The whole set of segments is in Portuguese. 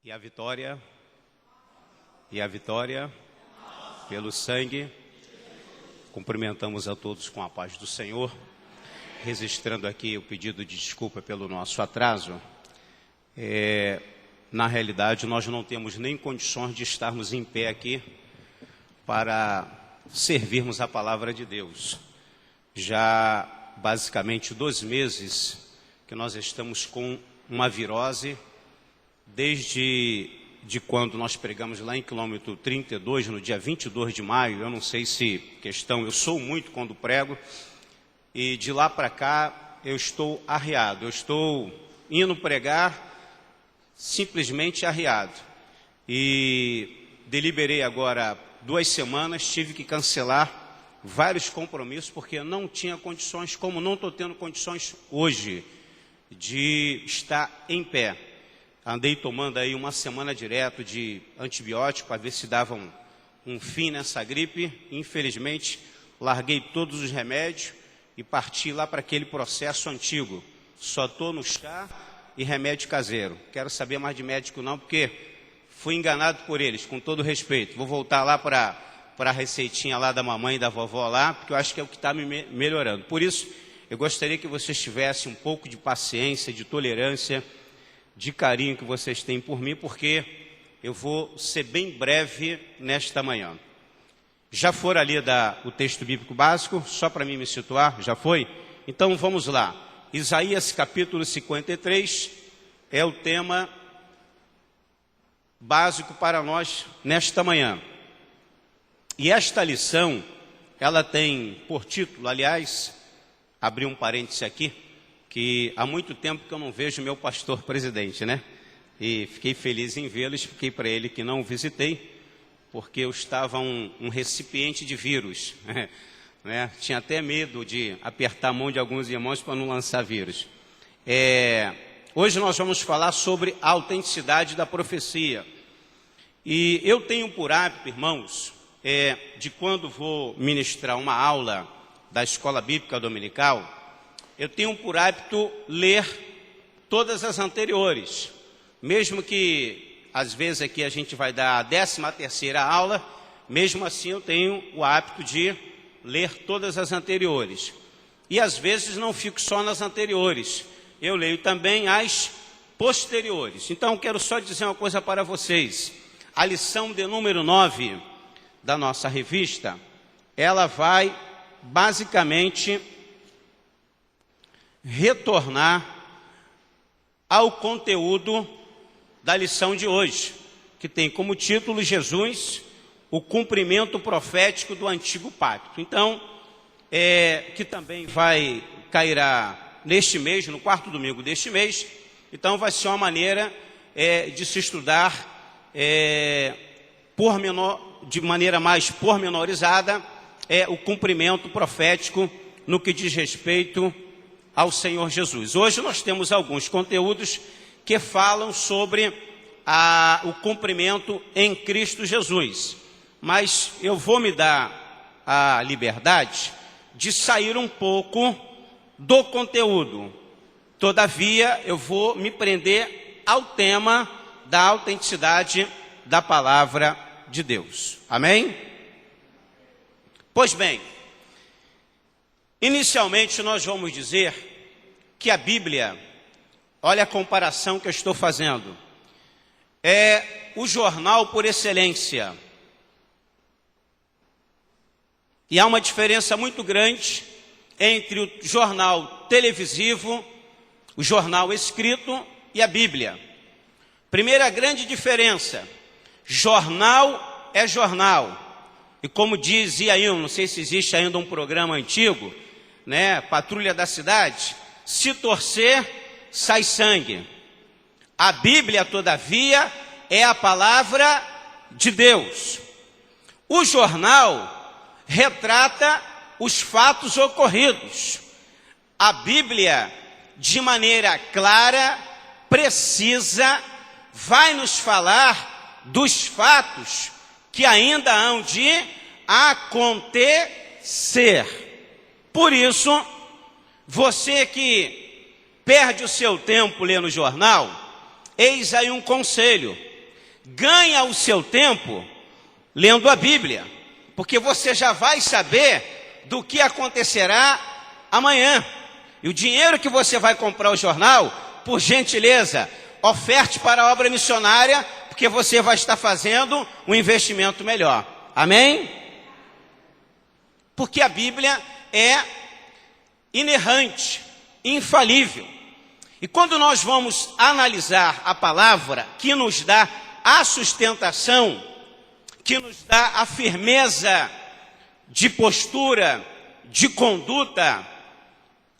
E a vitória, pelo sangue. Cumprimentamos a todos com a paz do Senhor, registrando aqui o pedido de desculpa pelo nosso atraso. Na realidade, nós não temos nem condições de estarmos em pé aqui para servirmos a palavra de Deus. Já basicamente 2 meses que nós estamos com uma virose, desde quando nós pregamos lá em quilômetro 32, no dia 22 de maio, eu não sei se eu sou muito quando prego, e de lá para cá eu estou arriado, eu estou indo pregar simplesmente arriado. E deliberei agora 2 semanas, tive que cancelar vários compromissos, porque eu não tinha condições, como não estou tendo condições hoje, de estar em pé. Andei tomando aí 1 semana direto de antibiótico para ver se dava um fim nessa gripe. Infelizmente, larguei todos os remédios e parti lá para aquele processo antigo. Só estou no chá e remédio caseiro. Quero saber mais de médico não, porque fui enganado por eles, com todo respeito. Vou voltar lá para a receitinha lá da mamãe e da vovó lá, porque eu acho que é o que está me melhorando. Por isso, eu gostaria que vocês tivessem um pouco de paciência, de tolerância, de carinho que vocês têm por mim, porque eu vou ser bem breve nesta manhã. Já foram ali o texto bíblico básico, só para mim me situar, já foi? Então vamos lá. Isaías capítulo 53 é o tema básico para nós nesta manhã. E esta lição, ela tem por título, aliás, abri um parêntese aqui, que há muito tempo que eu não vejo meu pastor presidente, né? E fiquei feliz em vê-lo, expliquei para ele que não o visitei, porque eu estava um recipiente de vírus, né? Tinha até medo de apertar a mão de alguns irmãos para não lançar vírus. Hoje nós vamos falar sobre a autenticidade da profecia. E eu tenho por hábito, irmãos, de quando vou ministrar uma aula da escola bíblica dominical, eu tenho por hábito ler todas as anteriores, mesmo que às vezes aqui a gente vai dar a 13ª aula, mesmo assim eu tenho o hábito de ler todas as anteriores. E às vezes não fico só nas anteriores, eu leio também as posteriores. Então quero só dizer uma coisa para vocês, a lição de número 9 da nossa revista, ela vai basicamente retornar ao conteúdo da lição de hoje, que tem como título Jesus, o cumprimento profético do antigo pacto. Então, que também cairá neste mês, no 4º domingo deste mês, então vai ser uma maneira de se estudar de maneira mais pormenorizada o cumprimento profético no que diz respeito ao Senhor Jesus. Hoje nós temos alguns conteúdos que falam sobre o cumprimento em Cristo Jesus. Mas eu vou me dar a liberdade de sair um pouco do conteúdo. Todavia, eu vou me prender ao tema da autenticidade da palavra de Deus. Amém? Pois bem, inicialmente nós vamos dizer que a Bíblia, olha a comparação que eu estou fazendo, é o jornal por excelência. E há uma diferença muito grande entre o jornal televisivo, o jornal escrito e a Bíblia. Primeira grande diferença, jornal é jornal. E como dizia aí, não sei se existe ainda um programa antigo, né, Patrulha da Cidade, se torcer, sai sangue. A Bíblia, todavia, é a palavra de Deus. O jornal retrata os fatos ocorridos. A Bíblia, de maneira clara, precisa, vai nos falar dos fatos que ainda hão de acontecer. Por isso, você que perde o seu tempo lendo o jornal, eis aí um conselho. ganha o seu tempo lendo a Bíblia, porque você já vai saber do que acontecerá amanhã. E o dinheiro que você vai comprar o jornal, por gentileza, oferte para a obra missionária, porque você vai estar fazendo um investimento melhor. Amém? Porque a Bíblia é inerrante, infalível. E quando nós vamos analisar a palavra que nos dá a sustentação, que nos dá a firmeza de postura, de conduta,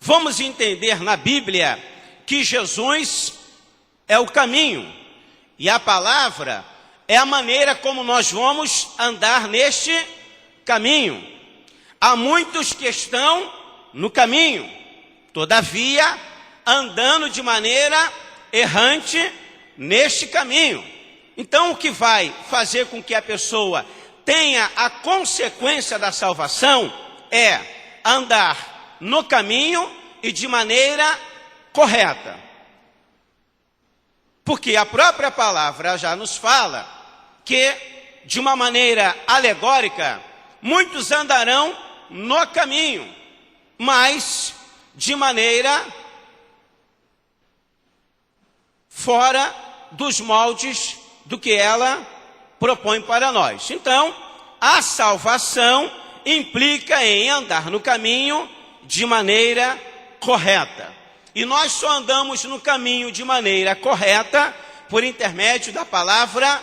vamos entender na Bíblia que Jesus é o caminho e a palavra é a maneira como nós vamos andar neste caminho. Há muitos que estão no caminho, todavia, andando de maneira errante neste caminho. Então, o que vai fazer com que a pessoa tenha a consequência da salvação é andar no caminho e de maneira correta. Porque a própria palavra já nos fala que, de uma maneira alegórica, muitos andarão no caminho, mas de maneira fora dos moldes do que ela propõe para nós. Então, a salvação implica em andar no caminho de maneira correta. E nós só andamos no caminho de maneira correta por intermédio da palavra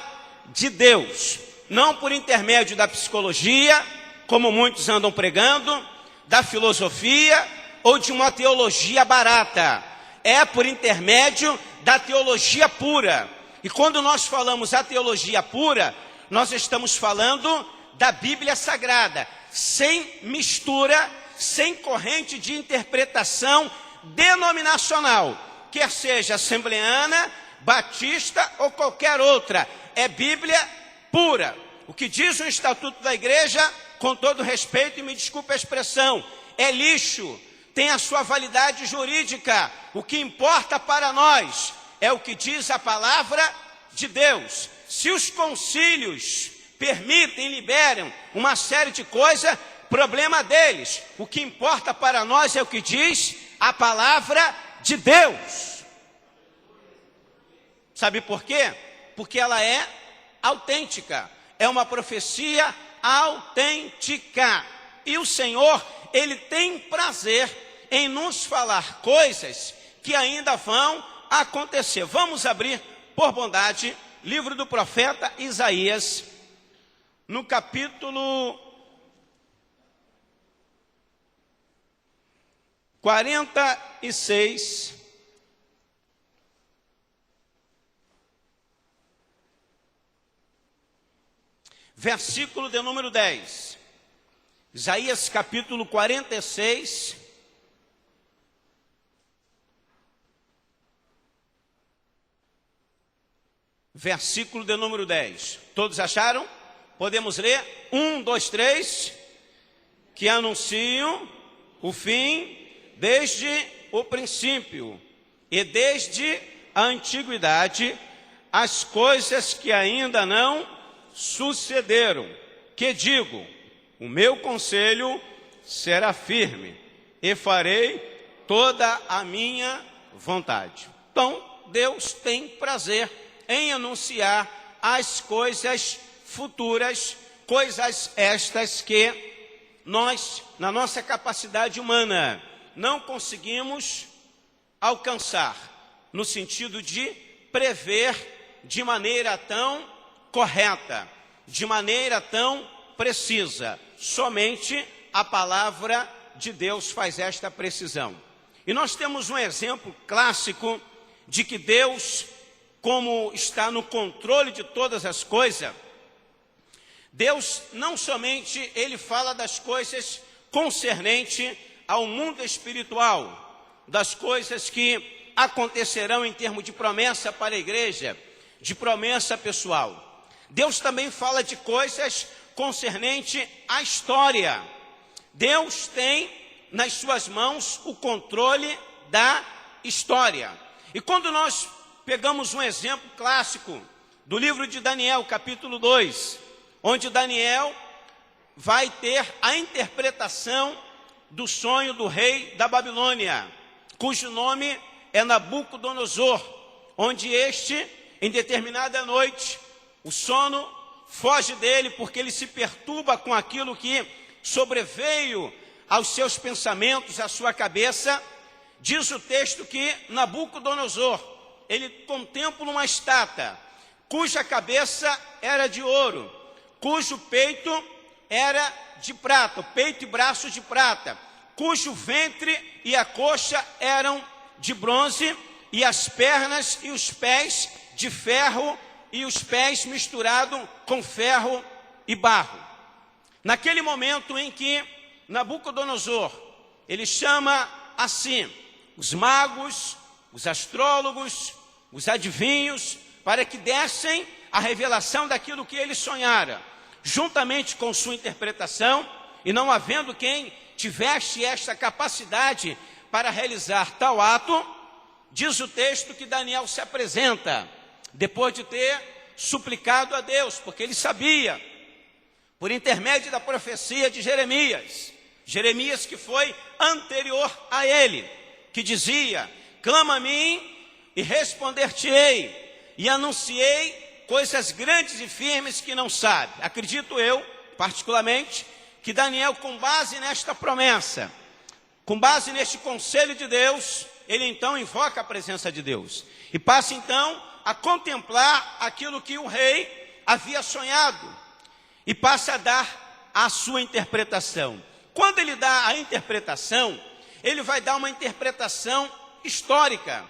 de Deus. Não por intermédio da psicologia, como muitos andam pregando, da filosofia ou de uma teologia barata. É por intermédio da teologia pura. E quando nós falamos a teologia pura, nós estamos falando da Bíblia Sagrada, sem mistura, sem corrente de interpretação denominacional, quer seja assembleana, batista ou qualquer outra. É Bíblia pura. O que diz o Estatuto da Igreja, com todo respeito e me desculpe a expressão, é lixo, tem a sua validade jurídica. O que importa para nós é o que diz a palavra de Deus. Se os concílios permitem, liberam uma série de coisas, problema deles. O que importa para nós é o que diz a palavra de Deus. Sabe por quê? Porque ela é autêntica. É uma profecia autêntica. E o Senhor, Ele tem prazer em nos falar coisas que ainda vão acontecer. Vamos abrir, por bondade, livro do profeta Isaías, no capítulo 46, versículo de número 10. Isaías capítulo 46, versículo de número 10. Todos acharam? Podemos ler? 1, 2, 3. Que anunciam o fim desde o princípio e desde a antiguidade as coisas que ainda não sucederam. Que digo, o meu conselho será firme e farei toda a minha vontade. Então, Deus tem prazer em anunciar as coisas futuras, coisas estas que nós, na nossa capacidade humana, não conseguimos alcançar, no sentido de prever de maneira tão correta, de maneira tão precisa. Somente a palavra de Deus faz esta precisão. E nós temos um exemplo clássico de que Deus, como está no controle de todas as coisas, Deus não somente Ele fala das coisas concernente ao mundo espiritual, das coisas que acontecerão em termos de promessa para a igreja, de promessa pessoal. Deus também fala de coisas concernente à história. Deus tem nas suas mãos o controle da história. E quando nós pegamos um exemplo clássico do livro de Daniel, capítulo 2, onde Daniel vai ter a interpretação do sonho do rei da Babilônia, cujo nome é Nabucodonosor, onde este, em determinada noite, o sono foge dele porque ele se perturba com aquilo que sobreveio aos seus pensamentos, à sua cabeça. Diz o texto que Nabucodonosor, ele contempla uma estátua, cuja cabeça era de ouro, cujo peito era de prata, peito e braços de prata, cujo ventre e a coxa eram de bronze, e as pernas e os pés de ferro, e os pés misturados com ferro e barro. Naquele momento em que Nabucodonosor, ele chama assim os magos, os astrólogos, os adivinhos, para que dessem a revelação daquilo que ele sonhara, juntamente com sua interpretação, e não havendo quem tivesse esta capacidade para realizar tal ato, diz o texto que Daniel se apresenta, depois de ter suplicado a Deus, porque ele sabia, por intermédio da profecia de Jeremias que foi anterior a ele, que dizia: clama a mim e responder-te-ei, e anunciei coisas grandes e firmes que não sabe. Acredito eu, particularmente, que Daniel, com base nesta promessa, com base neste conselho de Deus, ele então invoca a presença de Deus, e passa então a contemplar aquilo que o rei havia sonhado, e passa a dar a sua interpretação. Quando ele dá a interpretação, ele vai dar uma interpretação histórica,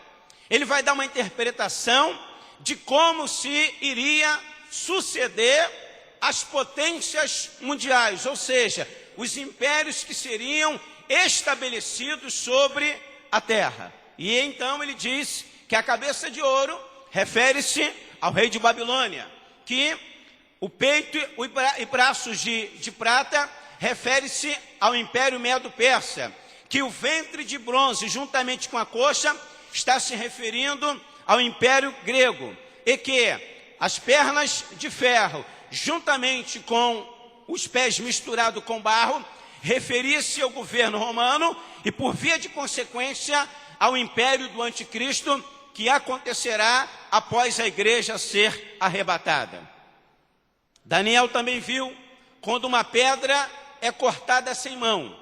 ele vai dar uma interpretação de como se iria suceder as potências mundiais, ou seja, os impérios que seriam estabelecidos sobre a terra. E então ele diz que a cabeça de ouro refere-se ao rei de Babilônia, que o peito e braços de prata refere-se ao Império Medo-Persa, que o ventre de bronze, juntamente com a coxa, está se referindo ao Império Grego, e que as pernas de ferro, juntamente com os pés misturados com barro, referia-se ao governo romano e, por via de consequência, ao império do anticristo, que acontecerá após a igreja ser arrebatada. Daniel também viu quando uma pedra é cortada sem mão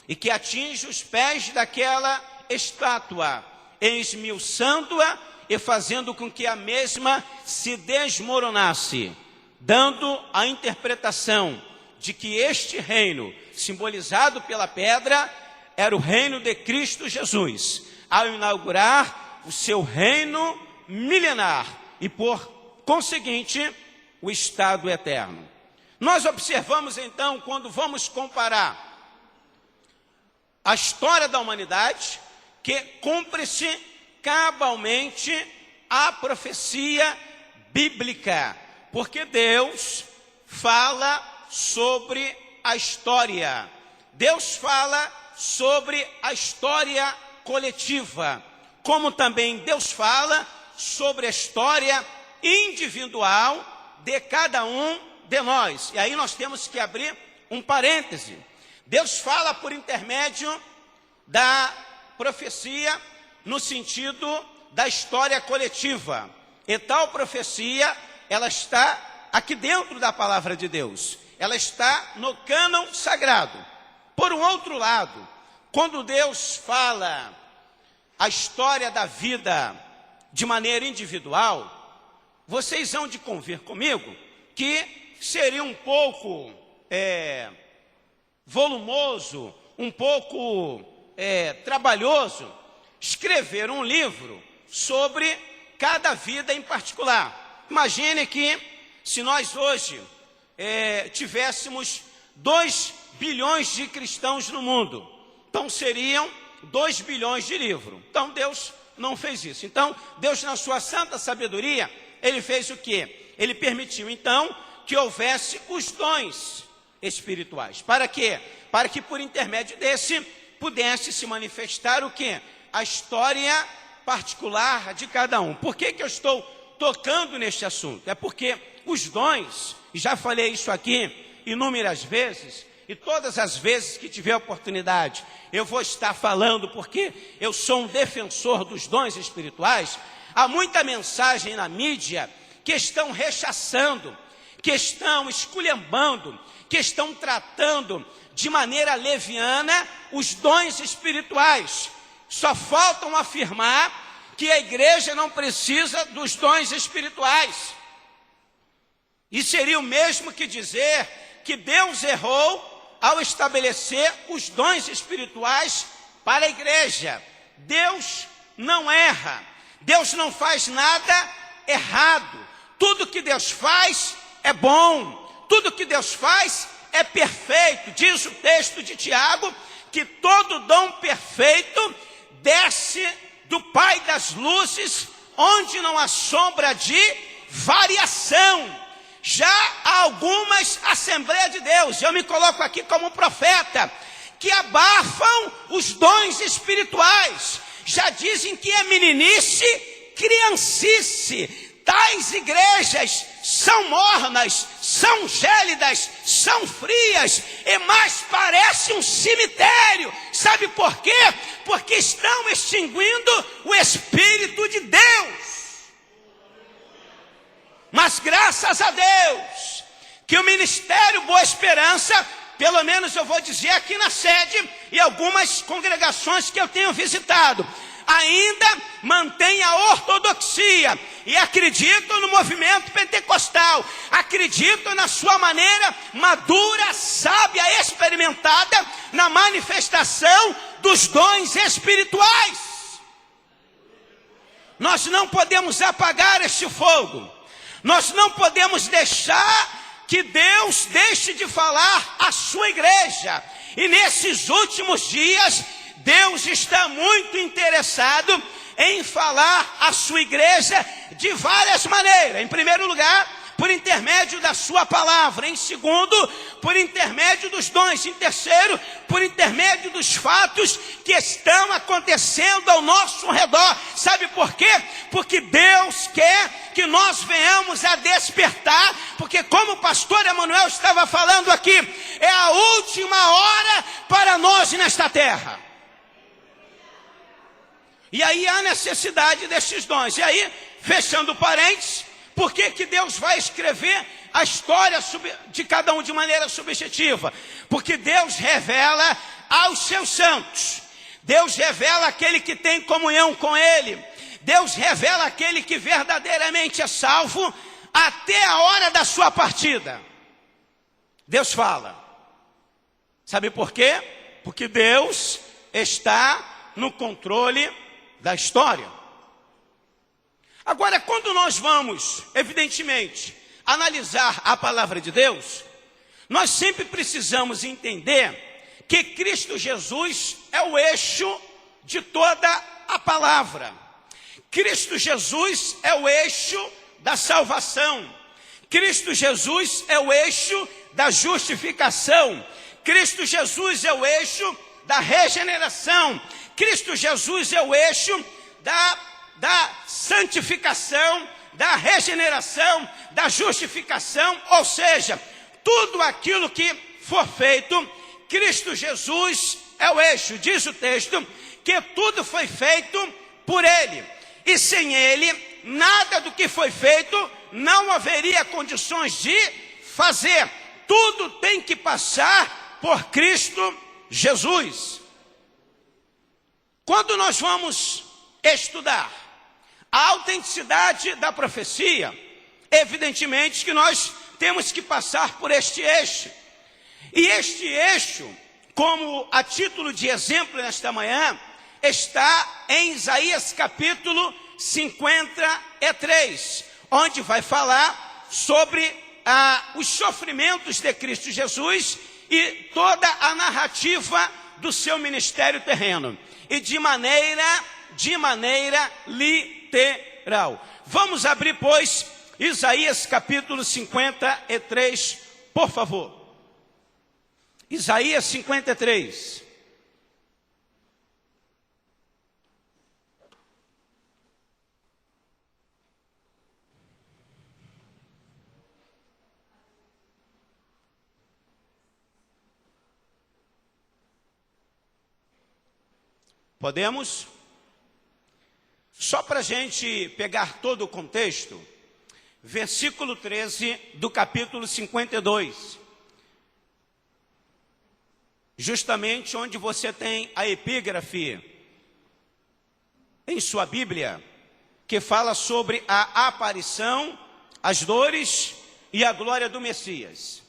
e que atinge os pés daquela estátua, esmiuçando-a e fazendo com que a mesma se desmoronasse, dando a interpretação de que este reino, simbolizado pela pedra, era o reino de Cristo Jesus, ao inaugurar o seu reino milenar e, por conseguinte, o estado eterno. Nós observamos então, quando vamos comparar a história da humanidade, que cumpre-se cabalmente a profecia bíblica, porque Deus fala sobre a história, Deus fala sobre a história coletiva, como também Deus fala sobre a história individual de cada um de nós. E aí nós temos que abrir um parêntese. Deus fala por intermédio da profecia no sentido da história coletiva. E tal profecia, ela está aqui dentro da palavra de Deus. Ela está no cânon sagrado. Por um outro lado, quando Deus fala a história da vida de maneira individual, vocês hão de convir comigo que seria um pouco volumoso, um pouco trabalhoso escrever um livro sobre cada vida em particular. Imagine que se nós hoje tivéssemos 2 bilhões de cristãos no mundo, então seriam 2 bilhões de livros. Então Deus não fez isso. Então Deus, na sua santa sabedoria, ele fez o quê? Ele permitiu então que houvesse os dons espirituais. Para quê? Para que por intermédio desse pudesse se manifestar o quê? A história particular de cada um. Por que eu estou tocando neste assunto? É porque os dons, e já falei isso aqui inúmeras vezes, e todas as vezes que tiver oportunidade, eu vou estar falando, porque eu sou um defensor dos dons espirituais. Há muita mensagem na mídia que estão rechaçando, que estão esculhambando, que estão tratando de maneira leviana os dons espirituais. Só faltam afirmar que a igreja não precisa dos dons espirituais. E seria o mesmo que dizer que Deus errou ao estabelecer os dons espirituais para a igreja. Deus não erra, Deus não faz nada errado. Tudo que Deus faz é bom, tudo que Deus faz é perfeito. Diz o texto de Tiago que todo dom perfeito desce do Pai das luzes, onde não há sombra de variação. Já há algumas Assembleias de Deus, eu me coloco aqui como profeta, que abafam os dons espirituais. Já dizem que é meninice, criancice. Tais igrejas são mornas, são gélidas, são frias, e mais parece um cemitério. Sabe por quê? Porque estão extinguindo o Espírito de Deus. Mas graças a Deus, que o Ministério Boa Esperança, pelo menos eu vou dizer aqui na sede, e algumas congregações que eu tenho visitado, ainda mantém a ortodoxia e acreditam no movimento pentecostal, acreditam na sua maneira madura, sábia, experimentada na manifestação dos dons espirituais. Nós não podemos apagar este fogo, nós não podemos deixar que Deus deixe de falar à sua igreja. E nesses últimos dias, Deus está muito interessado em falar à sua igreja de várias maneiras. Em primeiro lugar, por intermédio da sua palavra. Em segundo, por intermédio dos dons. Em terceiro, por intermédio dos fatos que estão acontecendo ao nosso redor. Sabe por quê? Porque Deus quer que nós venhamos a despertar, porque como o pastor Emanuel estava falando aqui, é a última hora para nós nesta terra. E aí há necessidade desses dons. E aí, fechando parênteses, por que que Deus vai escrever a história de cada um de maneira subjetiva? Porque Deus revela aos seus santos. Deus revela aquele que tem comunhão com Ele. Deus revela aquele que verdadeiramente é salvo até a hora da sua partida. Deus fala. Sabe por quê? Porque Deus está no controle da história. Agora, quando nós vamos, evidentemente, analisar a palavra de Deus, nós sempre precisamos entender que Cristo Jesus é o eixo de toda a palavra. Cristo Jesus é o eixo da salvação. Cristo Jesus é o eixo da justificação. Cristo Jesus é o eixo da regeneração. Cristo Jesus é o eixo da santificação, da regeneração, da justificação. Ou seja, tudo aquilo que for feito, Cristo Jesus é o eixo. Diz o texto que tudo foi feito por Ele. E sem Ele, nada do que foi feito não haveria condições de fazer. Tudo tem que passar por Cristo Jesus. Quando nós vamos estudar a autenticidade da profecia, evidentemente que nós temos que passar por este eixo. E este eixo, como a título de exemplo nesta manhã, está em Isaías capítulo 53, onde vai falar sobre os sofrimentos de Cristo Jesus e toda a narrativa do seu ministério terreno. E de maneira literal. Vamos abrir, pois, Isaías capítulo 53, por favor. Isaías 53. Podemos? Só para a gente pegar todo o contexto, versículo 13 do capítulo 52. Justamente onde você tem a epígrafe em sua Bíblia, que fala sobre a aparição, as dores e a glória do Messias.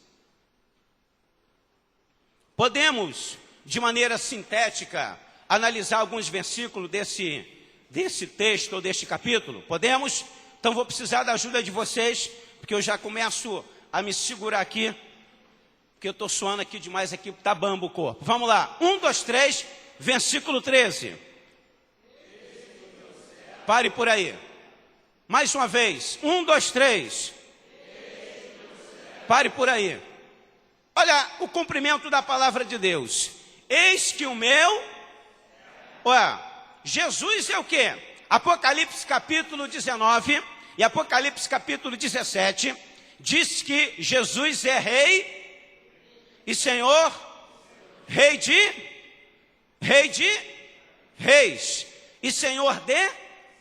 Podemos, de maneira sintética, analisar alguns versículos desse texto ou deste capítulo? Podemos? Então vou precisar da ajuda de vocês, porque eu já começo a me segurar aqui, porque eu estou suando aqui demais, aqui está bambo o corpo. Vamos lá, 1, 2, 3, versículo 13. Pare por aí. Mais uma vez, 1, 2, 3. Pare por aí. Olha o cumprimento da palavra de Deus. Eis que o meu... Olha, Jesus é o quê? Apocalipse capítulo 19 e Apocalipse capítulo 17 diz que Jesus é rei e Senhor, rei de reis e Senhor de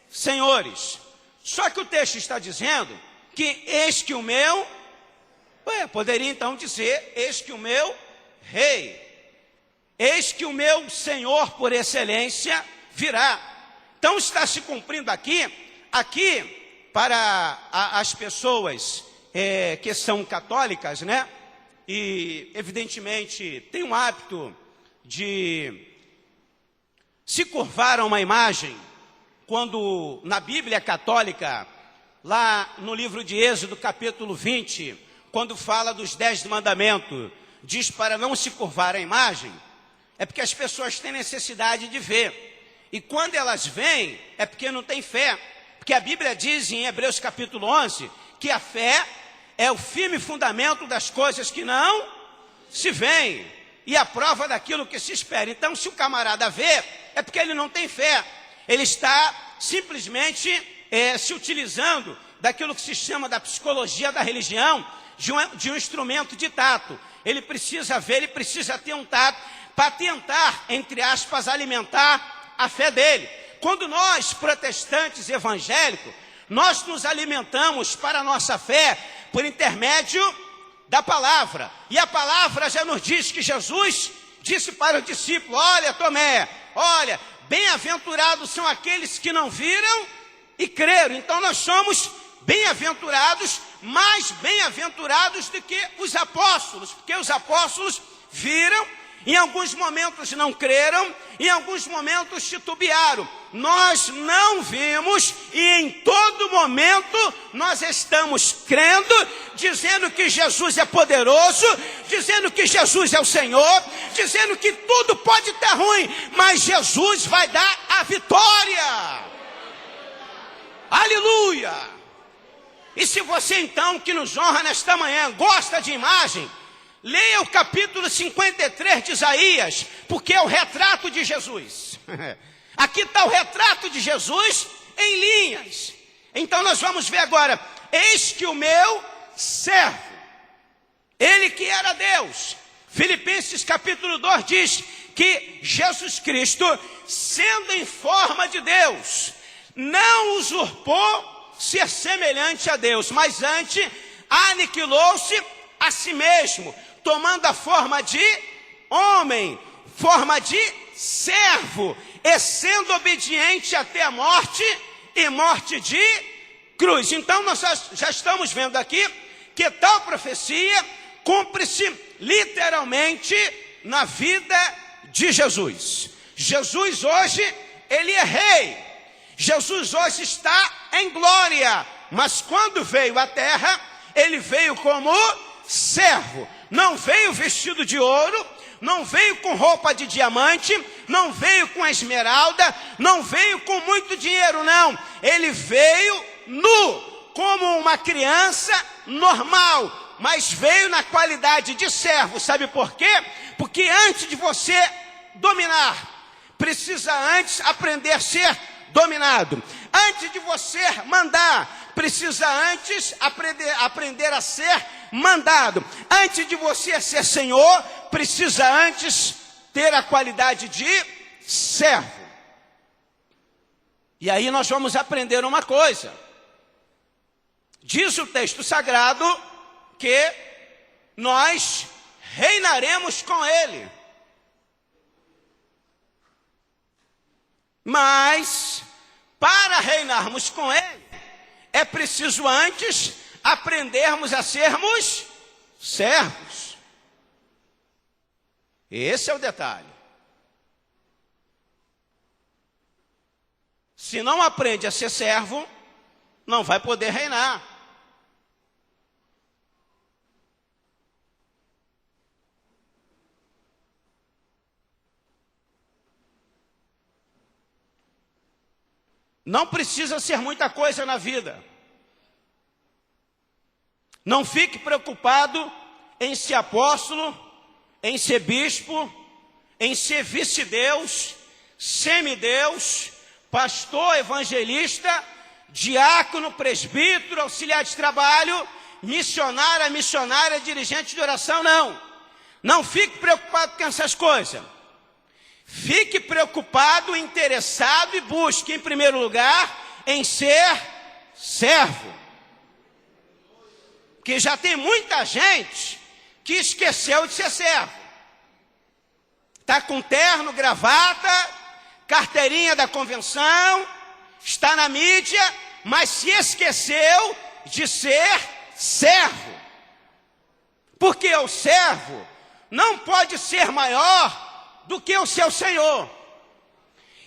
senhores. Só que o texto está dizendo que eis que o meu... poderia então dizer, eis que o meu rei, eis que o meu Senhor por excelência virá. Então está se cumprindo aqui para as pessoas que são católicas, né? E evidentemente tem um hábito de se curvar a uma imagem, quando na Bíblia católica, lá no livro de Êxodo capítulo 20, quando fala dos 10 mandamentos, diz para não se curvar a imagem, é porque as pessoas têm necessidade de ver. E quando elas veem, é porque não tem fé. Porque a Bíblia diz em Hebreus capítulo 11, que a fé é o firme fundamento das coisas que não se veem, e a prova daquilo que se espera. Então, se o camarada vê, é porque ele não tem fé. Ele está simplesmente se utilizando daquilo que se chama da psicologia da religião, de um instrumento de tato. Ele precisa ver, ele precisa ter um tato para tentar, entre aspas, alimentar a fé dele. Quando nós, protestantes evangélicos, nós nos alimentamos para a nossa fé por intermédio da palavra. E a palavra já nos diz que Jesus disse para o discípulo: olha, Tomé, olha, bem-aventurados são aqueles que não viram e creram. Então nós somos bem-aventurados, mais bem-aventurados do que os apóstolos, porque os apóstolos viram, em alguns momentos não creram, em alguns momentos titubearam. Nós não vimos e em todo momento nós estamos crendo, dizendo que Jesus é poderoso, dizendo que Jesus é o Senhor, dizendo que tudo pode estar ruim, mas Jesus vai dar a vitória. Aleluia! E se você então, que nos honra nesta manhã, gosta de imagem, leia o capítulo 53 de Isaías, porque é o retrato de Jesus. Aqui está o retrato de Jesus em linhas. Então nós vamos ver agora, eis que o meu servo, ele que era Deus. Filipenses capítulo 2 diz que Jesus Cristo, sendo em forma de Deus, não usurpou ser semelhante a Deus, mas antes aniquilou-se a si mesmo, tomando a forma de homem, forma de servo, e sendo obediente até a morte, e morte de cruz. Então nós já estamos vendo aqui que tal profecia cumpre-se literalmente na vida de Jesus. Jesus hoje, ele é rei. Jesus hoje está em glória, mas quando veio à terra, ele veio como servo. Não veio vestido de ouro, não veio com roupa de diamante, não veio com esmeralda, não veio com muito dinheiro, não. Ele veio nu, como uma criança normal, mas veio na qualidade de servo. Sabe por quê? Porque antes de você dominar, precisa antes aprender a ser dominado. Antes de você mandar, precisa antes aprender a ser mandado. Antes de você ser senhor, precisa antes ter a qualidade de servo. E aí nós vamos aprender uma coisa. Diz o texto sagrado que nós reinaremos com ele. Mas, para reinarmos com ele, é preciso antes aprendermos a sermos servos. Esse é o detalhe. Se não aprende a ser servo, não vai poder reinar. Não precisa ser muita coisa na vida. Não fique preocupado em ser apóstolo, em ser bispo, em ser vice-deus, semideus, pastor, evangelista, diácono, presbítero, auxiliar de trabalho, missionária, dirigente de oração, não. Não fique preocupado com essas coisas. Fique preocupado, interessado e busque, em primeiro lugar, em ser servo. Porque já tem muita gente que esqueceu de ser servo. Está com terno, gravata, carteirinha da convenção, está na mídia, mas se esqueceu de ser servo. Porque o servo não pode ser maior do que o seu senhor.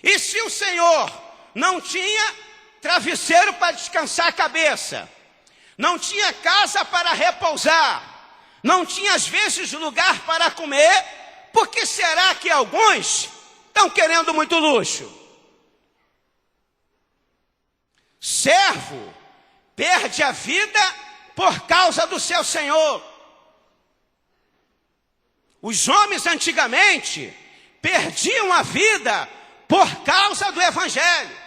E se o senhor não tinha travesseiro para descansar a cabeça, não tinha casa para repousar, não tinha às vezes lugar para comer, por que será que alguns estão querendo muito luxo? Servo perde a vida por causa do seu senhor. Os homens antigamente perdiam a vida por causa do evangelho.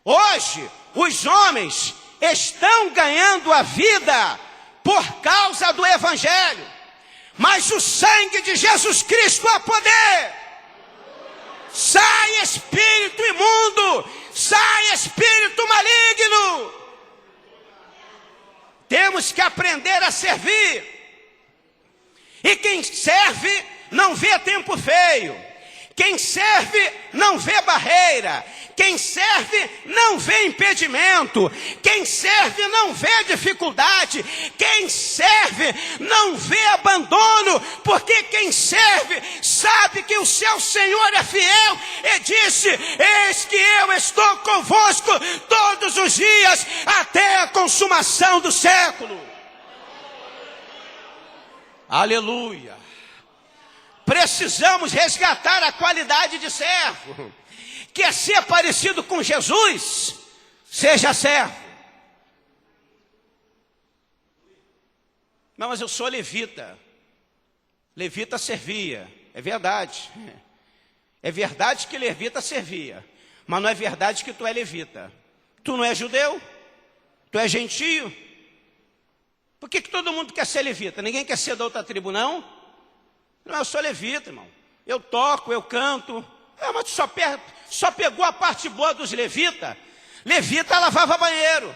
Hoje, os homens estão ganhando a vida por causa do evangelho. Mas o sangue de Jesus Cristo há poder. Sai espírito imundo, sai espírito maligno. Temos que aprender a servir. E quem serve não vê tempo feio. Quem serve não vê barreira. Quem serve não vê impedimento. Quem serve não vê dificuldade. Quem serve não vê abandono. Porque quem serve sabe que o seu Senhor é fiel. E disse: eis que eu estou convosco todos os dias até a consumação do século. Aleluia. Precisamos resgatar a qualidade de servo. Quer ser parecido com Jesus? Seja servo. Não, mas eu sou levita. Levita servia. É verdade. É verdade que levita servia. Mas não é verdade que tu é levita. Tu não é judeu? Tu é gentio? Por que todo mundo quer ser levita? Ninguém quer ser da outra tribo, não? Não, eu sou levita, irmão. Eu toco, eu canto. Mas tu só pegou a parte boa dos levitas. Levita lavava banheiro.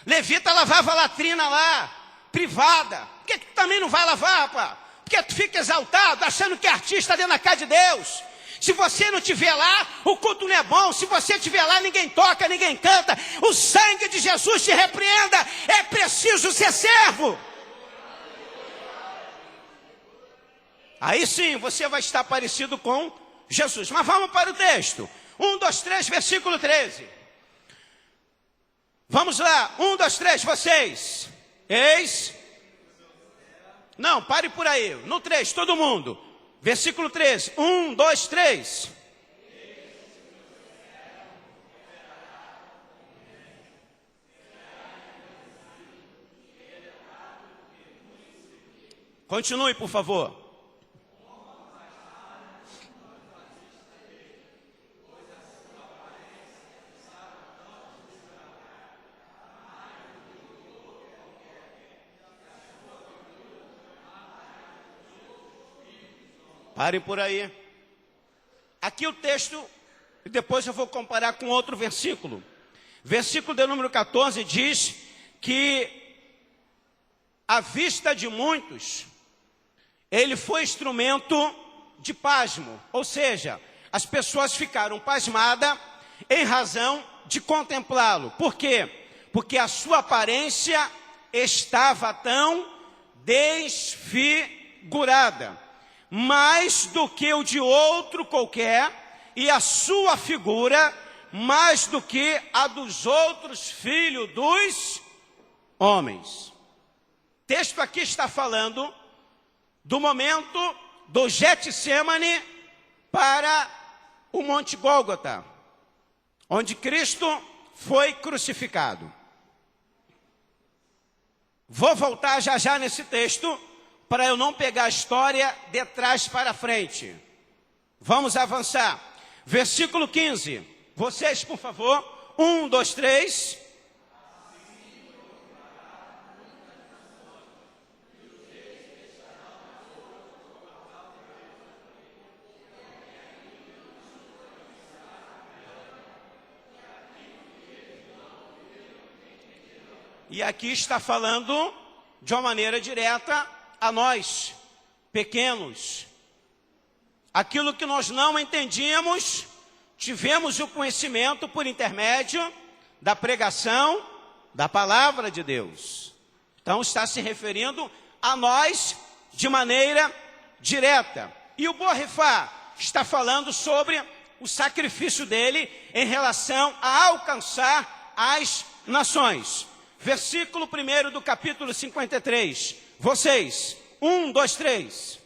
Levita lavava latrina lá, privada. Por que tu também não vai lavar, rapaz? Porque tu fica exaltado, achando que é artista dentro da casa de Deus. Se você não estiver lá, o culto não é bom. Se você estiver lá, ninguém toca, ninguém canta. O sangue de Jesus te repreenda. É preciso ser servo. Aí sim, você vai estar parecido com Jesus. Mas vamos para o texto. 1, 2, 3, versículo 13. Vamos lá. 1, 2, 3, vocês. Eis. Não, pare por aí. No 3, todo mundo. Versículo 13. 1, 2, 3. Continue, por favor. Parem por aí. Aqui o texto e depois eu vou comparar com outro versículo. Versículo de número 14 diz que, à vista de muitos, ele foi instrumento de pasmo, ou seja, as pessoas ficaram pasmadas em razão de contemplá-lo. Por quê? Porque a sua aparência estava tão desfigurada, mais do que o de outro qualquer, e a sua figura mais do que a dos outros filhos dos homens. O texto aqui está falando do momento do Getsemane para o Monte Gólgota, onde Cristo foi crucificado. Vou voltar já já nesse texto, para eu não pegar a história de trás para frente. Vamos avançar. Versículo 15. Vocês, por favor. 1, 2, 3. E aqui está falando de uma maneira direta a nós, pequenos. Aquilo que nós não entendíamos, tivemos o conhecimento por intermédio da pregação da palavra de Deus. Então está se referindo a nós de maneira direta. E o Borrefá está falando sobre o sacrifício dele em relação a alcançar as nações. Versículo 1 do capítulo 53. Vocês, 1, 2, 3.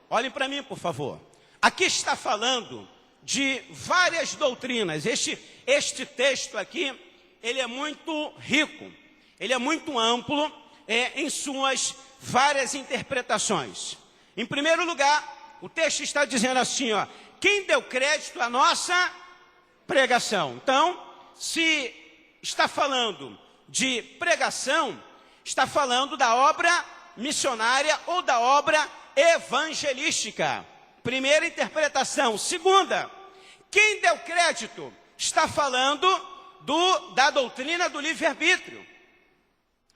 Olhem para mim, por favor. Aqui está falando de várias doutrinas. Este texto aqui, ele é muito rico, ele é muito amplo em suas várias interpretações. Em primeiro lugar, o texto está dizendo assim, ó, quem deu crédito à nossa pregação? Então, se está falando de pregação, está falando da obra missionária ou da obra evangelística. Primeira interpretação. Segunda, quem deu crédito? Está falando da doutrina do livre-arbítrio.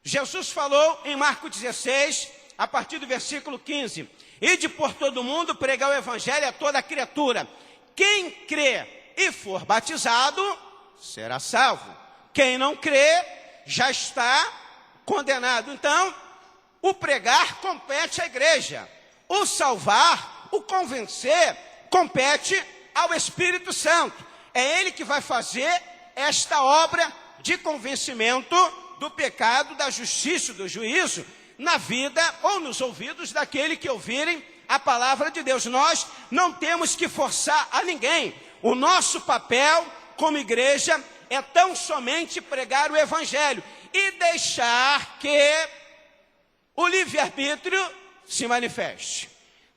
Jesus falou em Marcos 16, a partir do versículo 15, ide por todo mundo pregar o evangelho a toda criatura. Quem crê e for batizado, será salvo. Quem não crê, já está condenado. Então, o pregar compete à igreja. O salvar, o convencer, compete ao Espírito Santo. É Ele que vai fazer esta obra de convencimento do pecado, da justiça, do juízo, na vida ou nos ouvidos daquele que ouvirem a palavra de Deus. Nós não temos que forçar a ninguém. O nosso papel como igreja é tão somente pregar o evangelho e deixar que o livre-arbítrio se manifeste.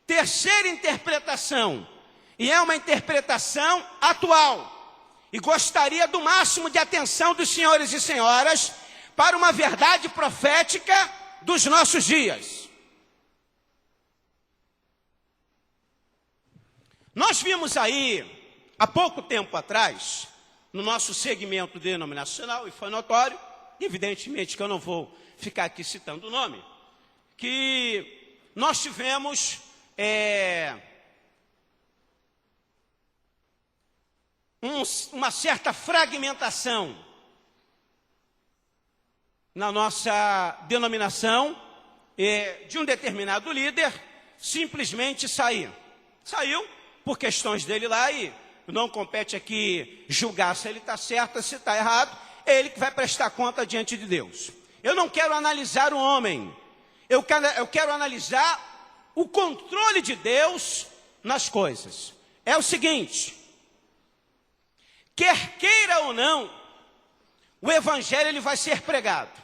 Terceira interpretação, e é uma interpretação atual, e gostaria do máximo de atenção dos senhores e senhoras para uma verdade profética dos nossos dias. Nós vimos aí, há pouco tempo atrás, no nosso segmento denominacional, e foi notório, evidentemente que eu não vou ficar aqui citando o nome, que nós tivemos uma certa fragmentação na nossa denominação, de um determinado líder simplesmente sair. Saiu por questões dele lá, e não compete aqui julgar se ele está certo ou se está errado, é ele que vai prestar conta diante de Deus. Eu não quero analisar o homem, eu quero analisar o controle de Deus nas coisas. É o seguinte, quer queira ou não, o evangelho ele vai ser pregado.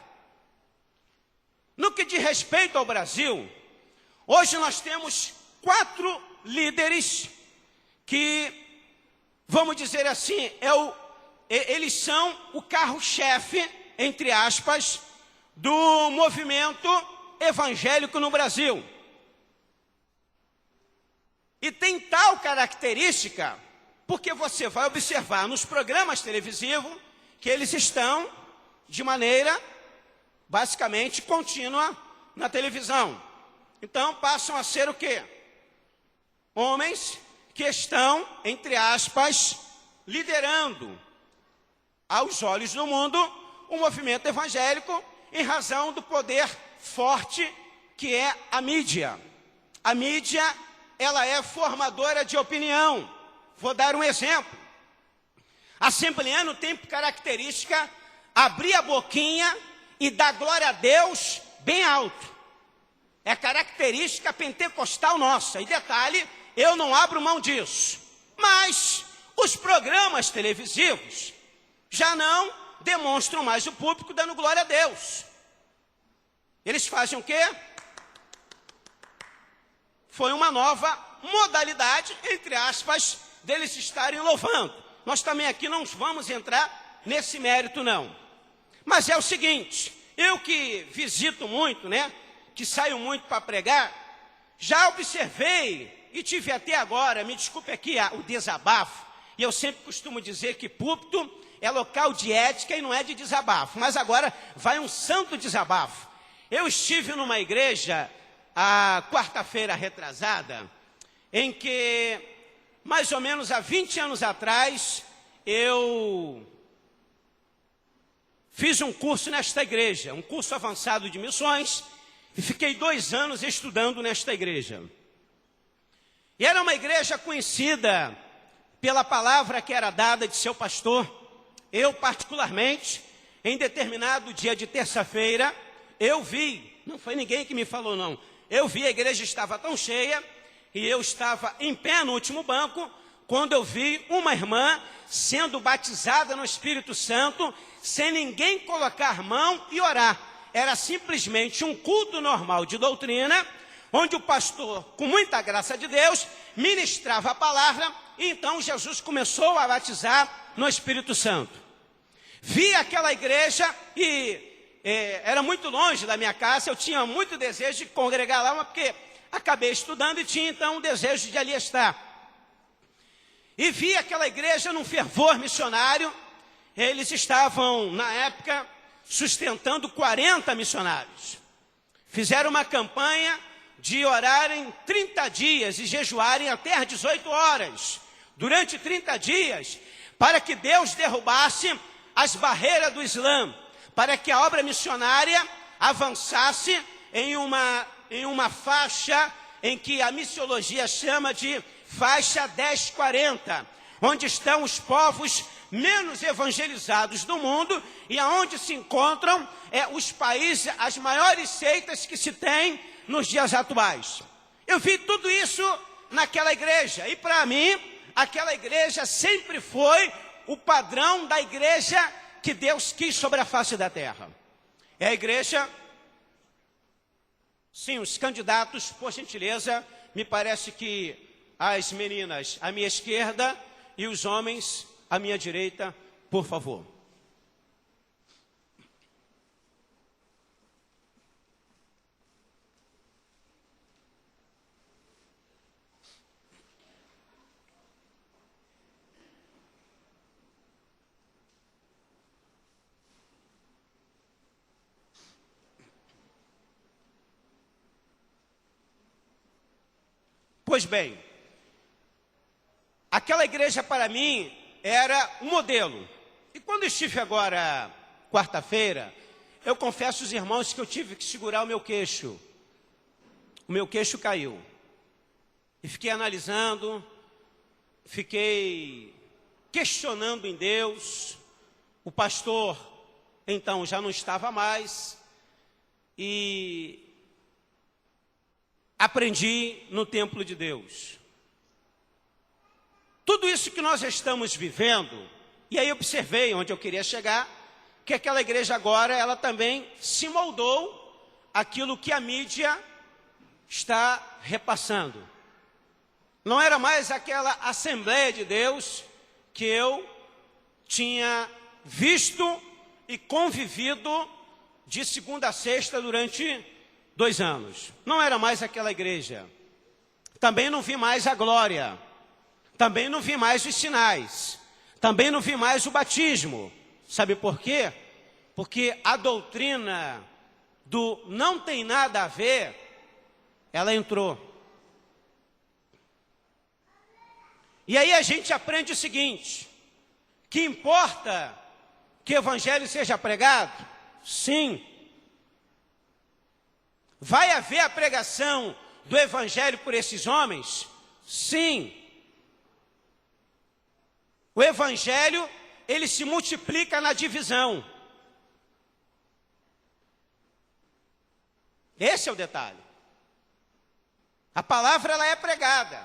No que diz respeito ao Brasil, hoje nós temos 4 líderes que, vamos dizer assim, eles são o carro-chefe, entre aspas, do movimento evangélico no Brasil. E tem tal característica, porque você vai observar nos programas televisivos que eles estão de maneira basicamente contínua na televisão. Então passam a ser o quê? Homens que estão, entre aspas, liderando aos olhos do mundo o movimento evangélico em razão do poder forte que é a mídia. A mídia, ela é formadora de opinião. Vou dar um exemplo. Assembleano tem por característica abrir a boquinha e dar glória a Deus bem alto. É característica pentecostal nossa. E detalhe, eu não abro mão disso. Mas os programas televisivos já não demonstram mais o público dando glória a Deus. Eles fazem o quê? Foi uma nova modalidade, entre aspas, deles estarem louvando. Nós também aqui não vamos entrar nesse mérito, não. Mas é o seguinte, eu que visito muito, que saio muito para pregar, já observei e tive até agora, me desculpe aqui o desabafo, e eu sempre costumo dizer que púlpito é local de ética e não é de desabafo, mas agora vai um santo desabafo. Eu estive numa igreja, a quarta-feira retrasada, em que, mais ou menos há 20 anos atrás, eu fiz um curso nesta igreja, um curso avançado de missões, e fiquei 2 anos estudando nesta igreja. E era uma igreja conhecida pela palavra que era dada de seu pastor. Eu, particularmente, em determinado dia de terça-feira, eu vi, não foi ninguém que me falou não, eu vi a igreja estava tão cheia, e eu estava em pé no último banco, quando eu vi uma irmã sendo batizada no Espírito Santo, sem ninguém colocar mão e orar. Era simplesmente um culto normal de doutrina, onde o pastor, com muita graça de Deus, ministrava a palavra, e então Jesus começou a batizar no Espírito Santo. Vi aquela igreja e era muito longe da minha casa, eu tinha muito desejo de congregar lá, porque acabei estudando e tinha então um desejo de ali estar. E vi aquela igreja num fervor missionário. Eles estavam, na época, sustentando 40 missionários. Fizeram uma campanha de orarem 30 dias e jejuarem até às 18 horas, durante 30 dias, para que Deus derrubasse as barreiras do Islã, para que a obra missionária avançasse em uma faixa em que a missiologia chama de faixa 1040, onde estão os povos menos evangelizados do mundo e aonde se encontram os países, as maiores seitas que se tem nos dias atuais. Eu vi tudo isso naquela igreja e para mim aquela igreja sempre foi o padrão da igreja que Deus quis sobre a face da terra. É a igreja, sim, os candidatos, por gentileza, me parece que as meninas à minha esquerda e os homens à minha direita, por favor. Pois bem, aquela igreja para mim era um modelo. E quando estive agora, quarta-feira, eu confesso aos irmãos que eu tive que segurar o meu queixo. O meu queixo caiu. E fiquei analisando, fiquei questionando em Deus. O pastor, então, já não estava mais. E aprendi no templo de Deus. Tudo isso que nós estamos vivendo, e aí observei onde eu queria chegar, que aquela igreja agora, ela também se moldou aquilo que a mídia está repassando. Não era mais aquela Assembleia de Deus que eu tinha visto e convivido de segunda a sexta durante 2 anos. Não era mais aquela igreja. Também não vi mais a glória. Também não vi mais os sinais. Também não vi mais o batismo. Sabe por quê? Porque a doutrina do não tem nada a ver, ela entrou. E aí a gente aprende o seguinte, que importa que o evangelho seja pregado? Sim. Vai haver a pregação do evangelho por esses homens? Sim. O evangelho, ele se multiplica na divisão. Esse é o detalhe. A palavra, ela é pregada.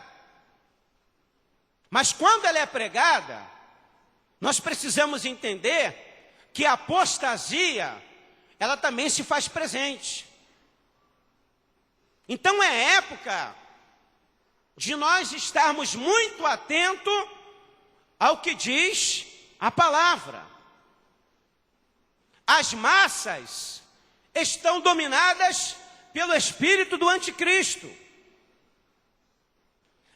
Mas quando ela é pregada, nós precisamos entender que a apostasia, ela também se faz presente. Então é época de nós estarmos muito atentos ao que diz a palavra. As massas estão dominadas pelo espírito do anticristo.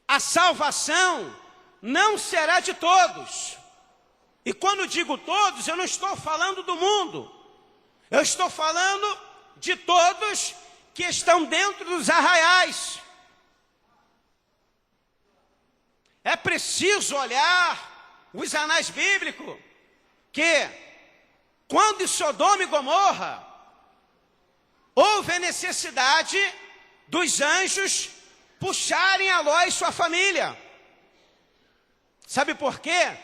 A salvação não será de todos. E quando digo todos, eu não estou falando do mundo. Eu estou falando de todos que estão dentro dos arraiais. É preciso olhar os anais bíblicos, que quando em Sodoma e Gomorra houve a necessidade dos anjos puxarem a Ló e sua família. Sabe por quê?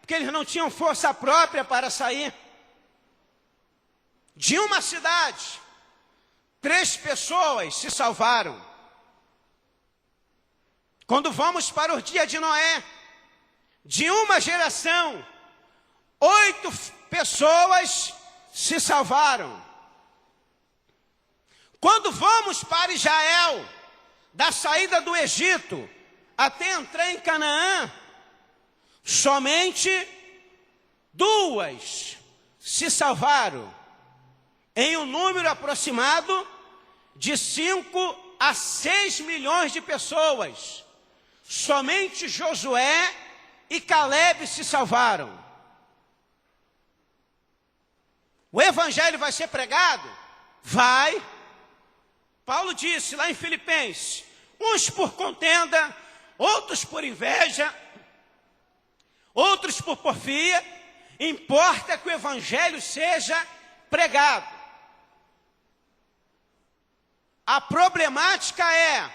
Porque eles não tinham força própria para sair. De uma cidade, 3 pessoas se salvaram. Quando vamos para o dia de Noé, de uma geração, 8 pessoas se salvaram. Quando vamos para Israel, da saída do Egito até entrar em Canaã, somente 2 se salvaram, em um número aproximado de 5 a 6 milhões de pessoas. Somente Josué e Caleb se salvaram. O evangelho vai ser pregado? Vai. Paulo disse lá em Filipenses, uns por contenda, outros por inveja, outros por porfia, importa que o evangelho seja pregado. A problemática é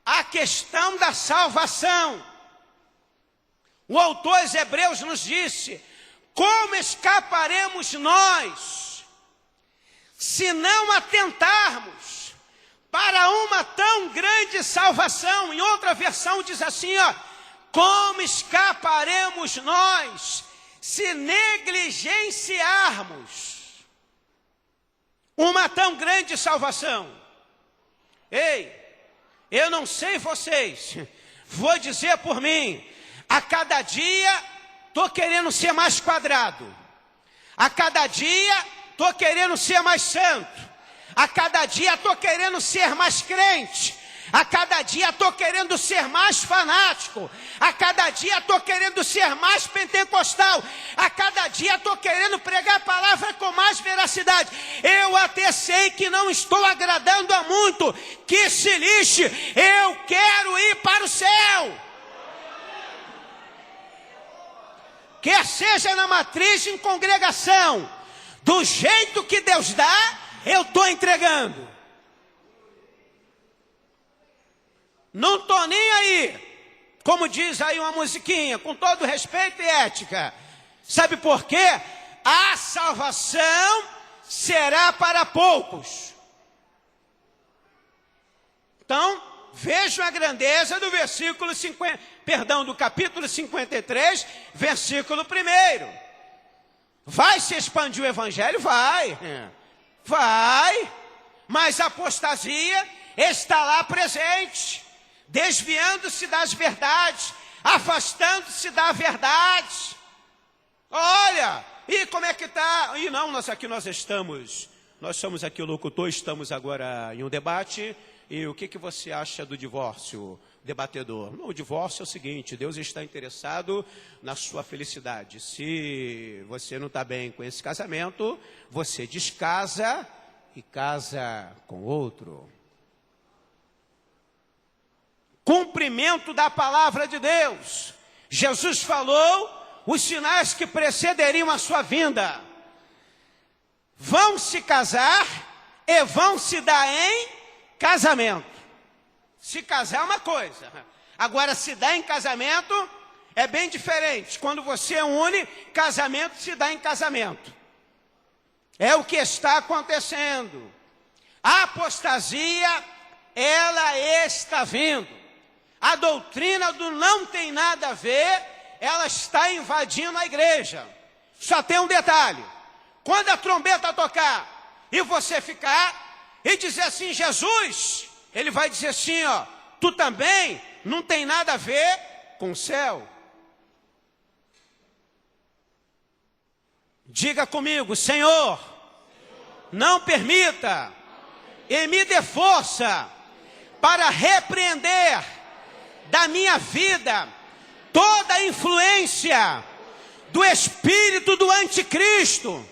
a questão da salvação. O autor aos Hebreus nos disse, como escaparemos nós, se não atentarmos para uma tão grande salvação? Em outra versão diz assim, como escaparemos nós se negligenciarmos uma tão grande salvação? Ei, eu não sei vocês, vou dizer por mim, a cada dia estou querendo ser mais quadrado, a cada dia estou querendo ser mais santo, a cada dia estou querendo ser mais crente, a cada dia estou querendo ser mais fanático, a cada dia estou querendo ser mais pentecostal, a cada dia estou querendo pregar a palavra com mais veracidade. Eu até sei que não estou agradando a muito, que se lixe, eu quero ir para o céu. Quer seja na matriz, em congregação, do jeito que Deus dá, eu estou entregando. Não estou nem aí, como diz aí uma musiquinha, com todo respeito e ética. Sabe por quê? A salvação será para poucos. Então, vejam a grandeza do versículo 50, do capítulo 53, versículo 1. Vai se expandir o evangelho? Vai. Vai. Mas a apostasia está lá presente, desviando-se das verdades, afastando-se da verdade. Olha, e como é que está? E não, nós estamos nós somos aqui o locutor, estamos agora em um debate. E o que você acha do divórcio, debatedor? O divórcio é o seguinte: Deus está interessado na sua felicidade. Se você não está bem com esse casamento, você descasa e casa com outro. Cumprimento da palavra de Deus. Jesus falou os sinais que precederiam a sua vinda. Vão se casar e vão se dar em casamento. Se casar é uma coisa. Agora, se dar em casamento é bem diferente. Quando você une, casamento se dá em casamento. É o que está acontecendo. A apostasia, ela está vindo. A doutrina do não tem nada a ver, ela está invadindo a igreja. Só tem um detalhe: quando a trombeta tocar e você ficar e dizer assim, Jesus, ele vai dizer assim, ó, tu também não tem nada a ver com o céu. Diga comigo, Senhor, não permita e me dê força para repreender da minha vida toda a influência do espírito do anticristo.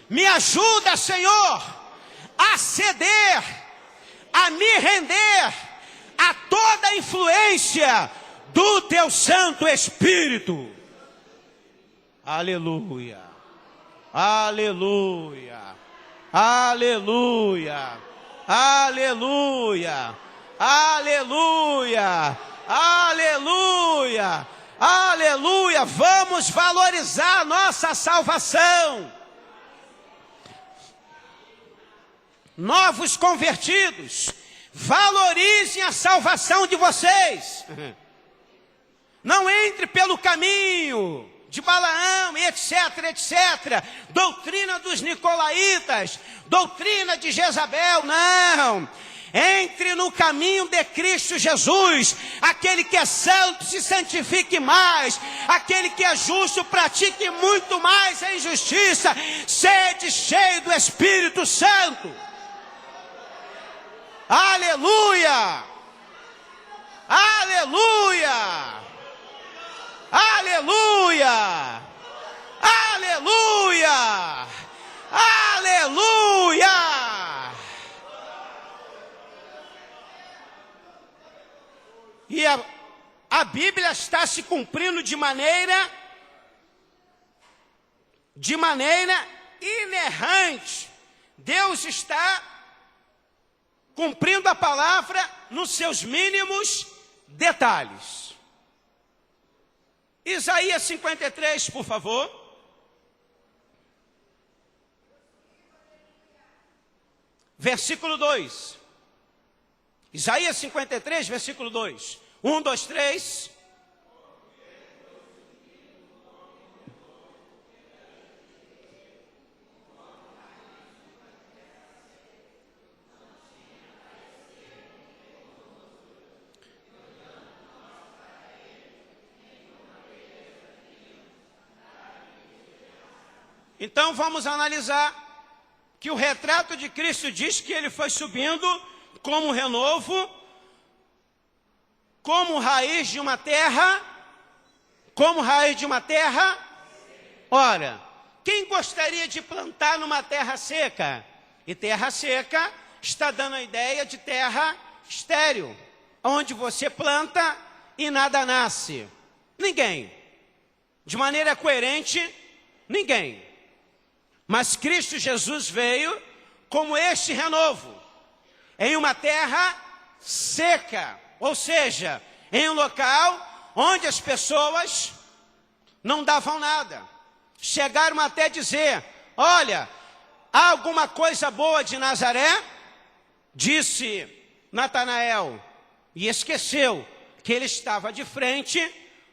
Me ajuda, Senhor, a ceder, a me render a toda a influência do teu Santo Espírito. Aleluia, aleluia, aleluia, aleluia, aleluia, aleluia, aleluia. Vamos valorizar a nossa salvação. Novos convertidos, valorizem a salvação de vocês. Não entre pelo caminho de Balaão, etc, etc. Doutrina dos nicolaítas, doutrina de Jezabel, não. Entre no caminho de Cristo Jesus. Aquele que é santo se santifique mais. Aquele que é justo pratique muito mais a injustiça. Sede cheio do Espírito Santo. Aleluia! Aleluia! Aleluia! Aleluia! Aleluia! E a Bíblia está se cumprindo de maneira inerrante. Deus está cumprindo a palavra nos seus mínimos detalhes. Isaías 53, por favor. Versículo 2. Isaías 53, versículo 2. 1, 2, 3. Então vamos analisar que o retrato de Cristo diz que ele foi subindo como renovo, como raiz de uma terra, Ora, quem gostaria de plantar numa terra seca? E terra seca está dando a ideia de terra estéril, onde você planta e nada nasce. Ninguém. De maneira coerente, ninguém. Mas Cristo Jesus veio como este renovo, em uma terra seca, ou seja, em um local onde as pessoas não davam nada. Chegaram até dizer, olha, há alguma coisa boa de Nazaré? Disse Natanael, e esqueceu que ele estava de frente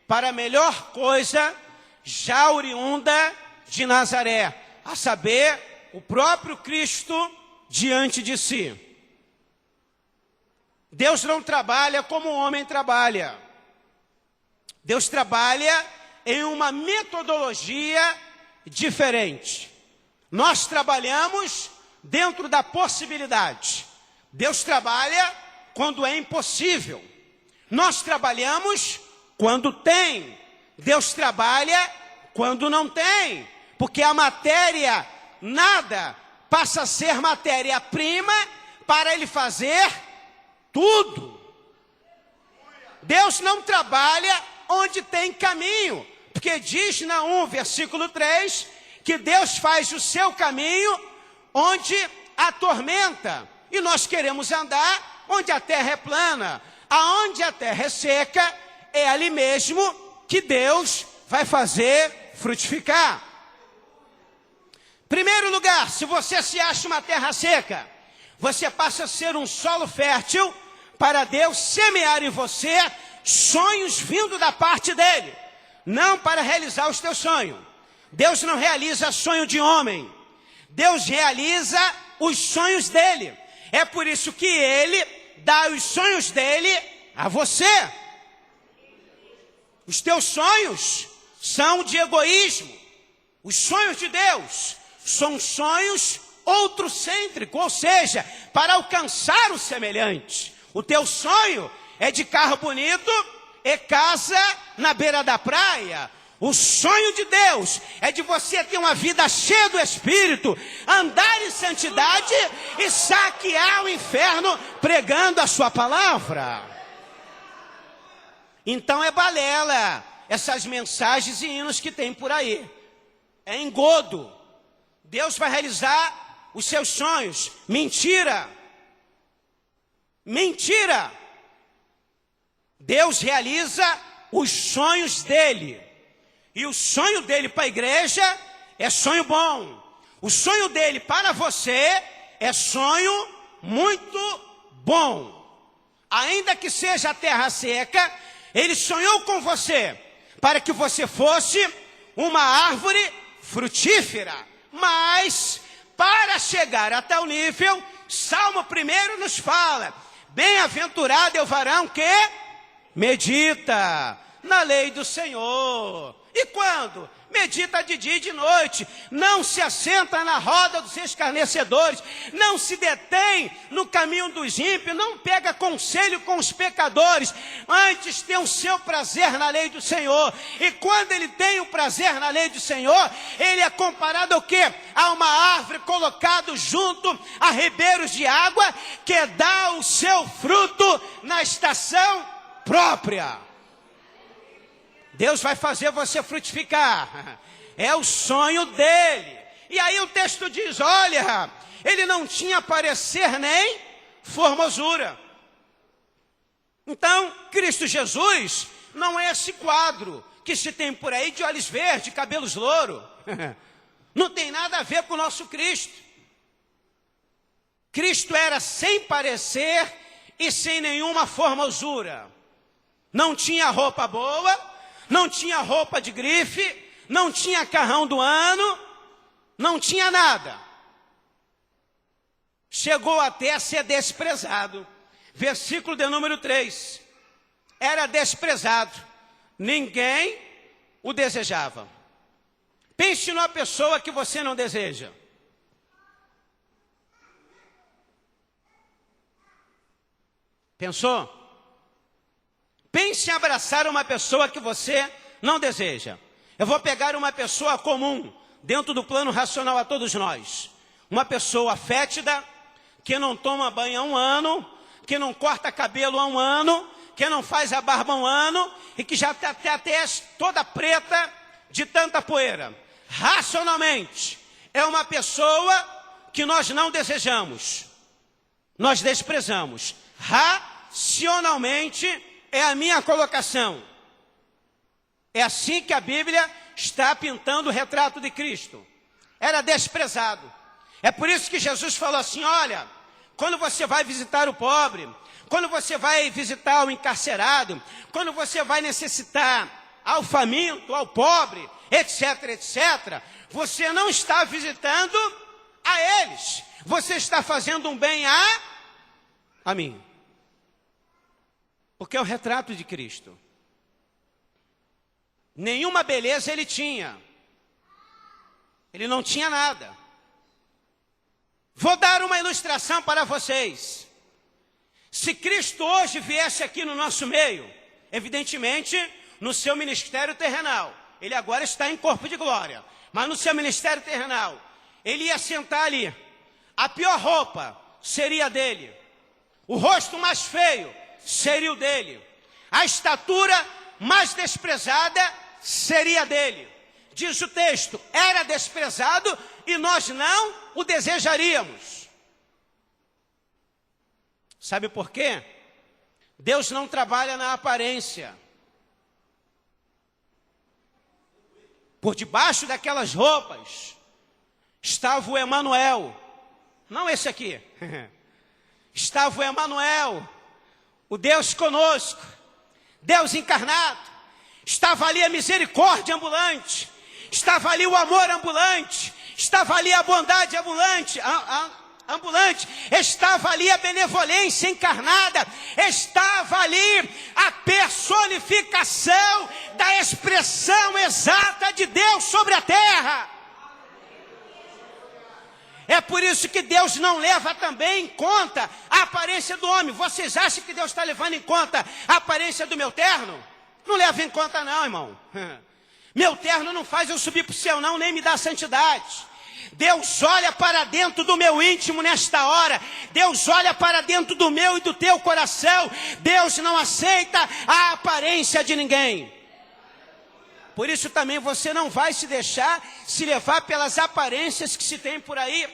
para a melhor coisa já oriunda de Nazaré, a saber, o próprio Cristo diante de si. Deus não trabalha como o homem trabalha. Deus trabalha em uma metodologia diferente. Nós trabalhamos dentro da possibilidade. Deus trabalha quando é impossível. Nós trabalhamos quando tem. Deus trabalha quando não tem. Porque a matéria, nada, passa a ser matéria-prima para Ele fazer tudo. Deus não trabalha onde tem caminho. Porque diz Naum, versículo 3, que Deus faz o seu caminho onde há tormenta. E nós queremos andar onde a terra é plana. Aonde a terra é seca, é ali mesmo que Deus vai fazer frutificar. Primeiro lugar, se você se acha uma terra seca, você passa a ser um solo fértil para Deus semear em você sonhos vindo da parte dele. Não para realizar os teus sonhos. Deus não realiza sonho de homem. Deus realiza os sonhos dele. É por isso que ele dá os sonhos dele a você. Os teus sonhos são de egoísmo. Os sonhos de Deus são sonhos outrocêntricos, ou seja, para alcançar o semelhante. O teu sonho é de carro bonito e casa na beira da praia. O sonho de Deus é de você ter uma vida cheia do Espírito, andar em santidade e saquear o inferno pregando a sua palavra. Então é balela essas mensagens e hinos que tem por aí. É engodo. Deus vai realizar os seus sonhos. Mentira. Mentira. Deus realiza os sonhos dele. E o sonho dele para a igreja é sonho bom. O sonho dele para você é sonho muito bom. Ainda que seja a terra seca, ele sonhou com você para que você fosse uma árvore frutífera. Mas para chegar a tal nível, Salmo 1 nos fala: bem-aventurado é o varão que medita na lei do Senhor. E quando? Medita de dia e de noite. Não se assenta na roda dos escarnecedores. Não se detém no caminho dos ímpios. Não pega conselho com os pecadores. Antes tem o seu prazer na lei do Senhor. E quando ele tem o prazer na lei do Senhor, ele é comparado ao quê? A uma árvore colocada junto a ribeiros de água, que dá o seu fruto na estação própria. Deus vai fazer você frutificar. É o sonho dele. E aí o texto diz, olha, ele não tinha parecer nem formosura. Então, Cristo Jesus não é esse quadro que se tem por aí de olhos verdes, cabelos louro. Não tem nada a ver com o nosso Cristo. Cristo era sem parecer e sem nenhuma formosura. Não tinha roupa boa, não tinha roupa de grife, não tinha carrão do ano, não tinha nada. Chegou até a ser desprezado. Versículo de número 3. Era desprezado. Ninguém o desejava. Pense numa pessoa que você não deseja. Pensou? Pense em abraçar uma pessoa que você não deseja. Eu vou pegar uma pessoa comum, dentro do plano racional a todos nós. Uma pessoa fétida, que não toma banho há 1 ano, que não corta cabelo há 1 ano, que não faz a barba há 1 ano, e que já está até a testa toda preta de tanta poeira. Racionalmente, é uma pessoa que nós não desejamos. Nós desprezamos. Racionalmente, é a minha colocação. É assim que a Bíblia está pintando o retrato de Cristo. Era desprezado. É por isso que Jesus falou assim, olha, quando você vai visitar o pobre, quando você vai visitar o encarcerado, quando você vai necessitar ao faminto, ao pobre, etc, etc, você não está visitando a eles. Você está fazendo um bem a mim. Porque é o retrato de Cristo. Nenhuma beleza ele tinha. Ele não tinha nada. Vou dar uma ilustração para vocês. Se Cristo hoje viesse aqui no nosso meio, evidentemente, no seu ministério terrenal, ele agora está em corpo de glória, mas no seu ministério terrenal, ele ia sentar ali, a pior roupa seria dele, o rosto mais feio seria o dele, a estatura mais desprezada seria dele. Diz o texto, era desprezado e nós não o desejaríamos. Sabe por quê? Deus não trabalha na aparência. Por debaixo daquelas roupas estava o Emanuel, não esse aqui. Estava o Emanuel, o Deus conosco, Deus encarnado. Estava ali a misericórdia ambulante, estava ali o amor ambulante, estava ali a bondade ambulante, estava ali a benevolência encarnada, estava ali a personificação da expressão exata de Deus sobre a terra. É por isso que Deus não leva também em conta a aparência do homem. Vocês acham que Deus está levando em conta a aparência do meu terno? Não leva em conta não, irmão. Meu terno não faz eu subir para o céu não, nem me dá santidade. Deus olha para dentro do meu íntimo nesta hora. Deus olha para dentro do meu e do teu coração. Deus não aceita a aparência de ninguém. Por isso também você não vai se deixar se levar pelas aparências que se tem por aí.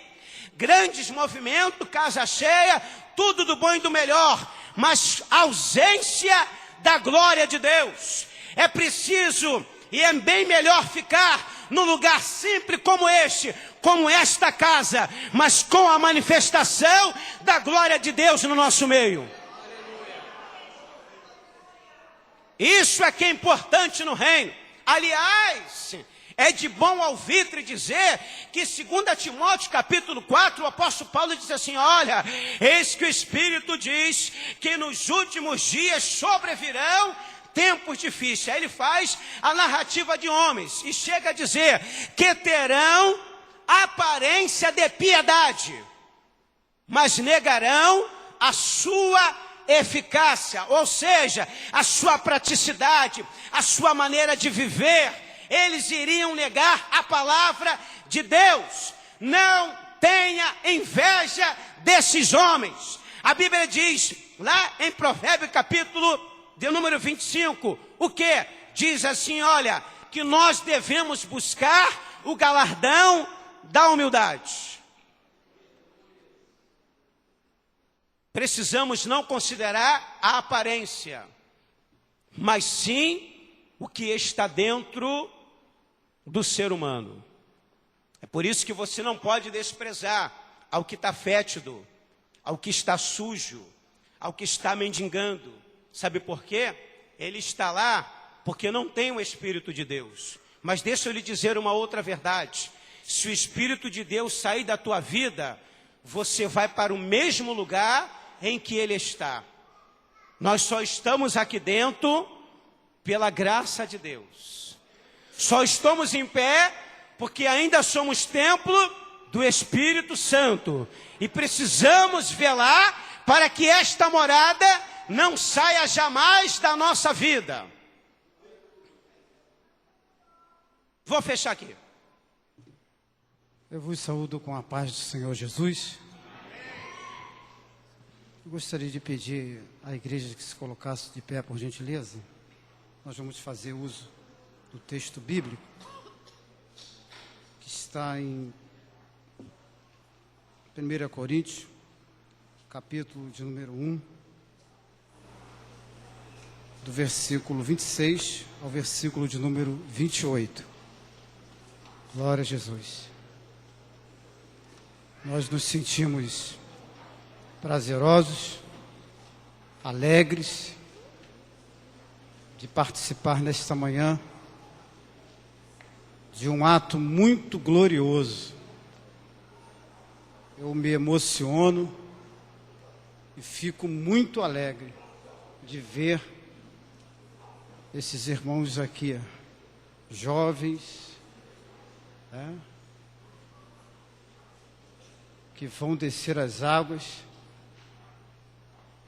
Grandes movimentos, casa cheia, tudo do bom e do melhor, mas ausência da glória de Deus. É preciso e é bem melhor ficar num lugar simples como este, como esta casa, mas com a manifestação da glória de Deus no nosso meio. Isso é que é importante no reino. Aliás, é de bom alvitre dizer que 2 Timóteo capítulo 4, o apóstolo Paulo diz assim, olha, eis que o Espírito diz que nos últimos dias sobrevirão tempos difíceis. Aí ele faz a narrativa de homens e chega a dizer que terão aparência de piedade, mas negarão a sua eficácia, ou seja, a sua praticidade, a sua maneira de viver. Eles iriam negar a palavra de Deus. Não tenha inveja desses homens. A Bíblia diz lá em Provérbios capítulo de número 25, o que? Diz assim, olha, que nós devemos buscar o galardão da humildade. Precisamos não considerar a aparência, mas sim o que está dentro do ser humano. É por isso que você não pode desprezar ao que está fétido, ao que está sujo, ao que está mendigando. Sabe por quê? Ele está lá porque não tem o Espírito de Deus. Mas deixa eu lhe dizer uma outra verdade. Se o Espírito de Deus sair da tua vida, você vai para o mesmo lugar em que Ele está. Nós só estamos aqui dentro pela graça de Deus. Só estamos em pé porque ainda somos templo do Espírito Santo. E precisamos velar para que esta morada não saia jamais da nossa vida. Vou fechar aqui. Eu vos saúdo com a paz do Senhor Jesus. Eu gostaria de pedir à igreja que se colocasse de pé, por gentileza. Nós vamos fazer uso do texto bíblico que está em 1 Coríntios, capítulo de número 1, do versículo 26 ao versículo de número 28. Glória a Jesus. Nós nos sentimos prazerosos, alegres de participar nesta manhã de um ato muito glorioso. Eu me emociono e fico muito alegre de ver esses irmãos aqui, jovens, que vão descer as águas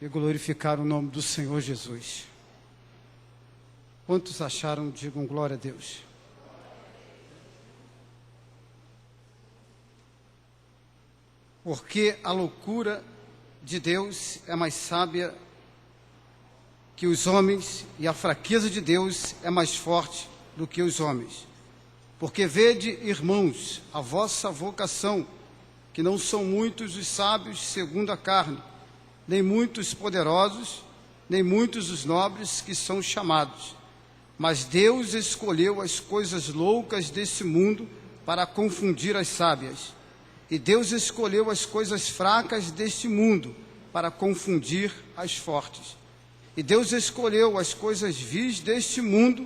e glorificar o nome do Senhor Jesus. Quantos acharam? Digam glória a Deus. Porque a loucura de Deus é mais sábia que os homens, e a fraqueza de Deus é mais forte do que os homens. Porque vede, irmãos, a vossa vocação, que não são muitos os sábios segundo a carne, nem muitos poderosos, nem muitos os nobres que são chamados. Mas Deus escolheu as coisas loucas desse mundo para confundir as sábias. E Deus escolheu as coisas fracas deste mundo para confundir as fortes. E Deus escolheu as coisas vis deste mundo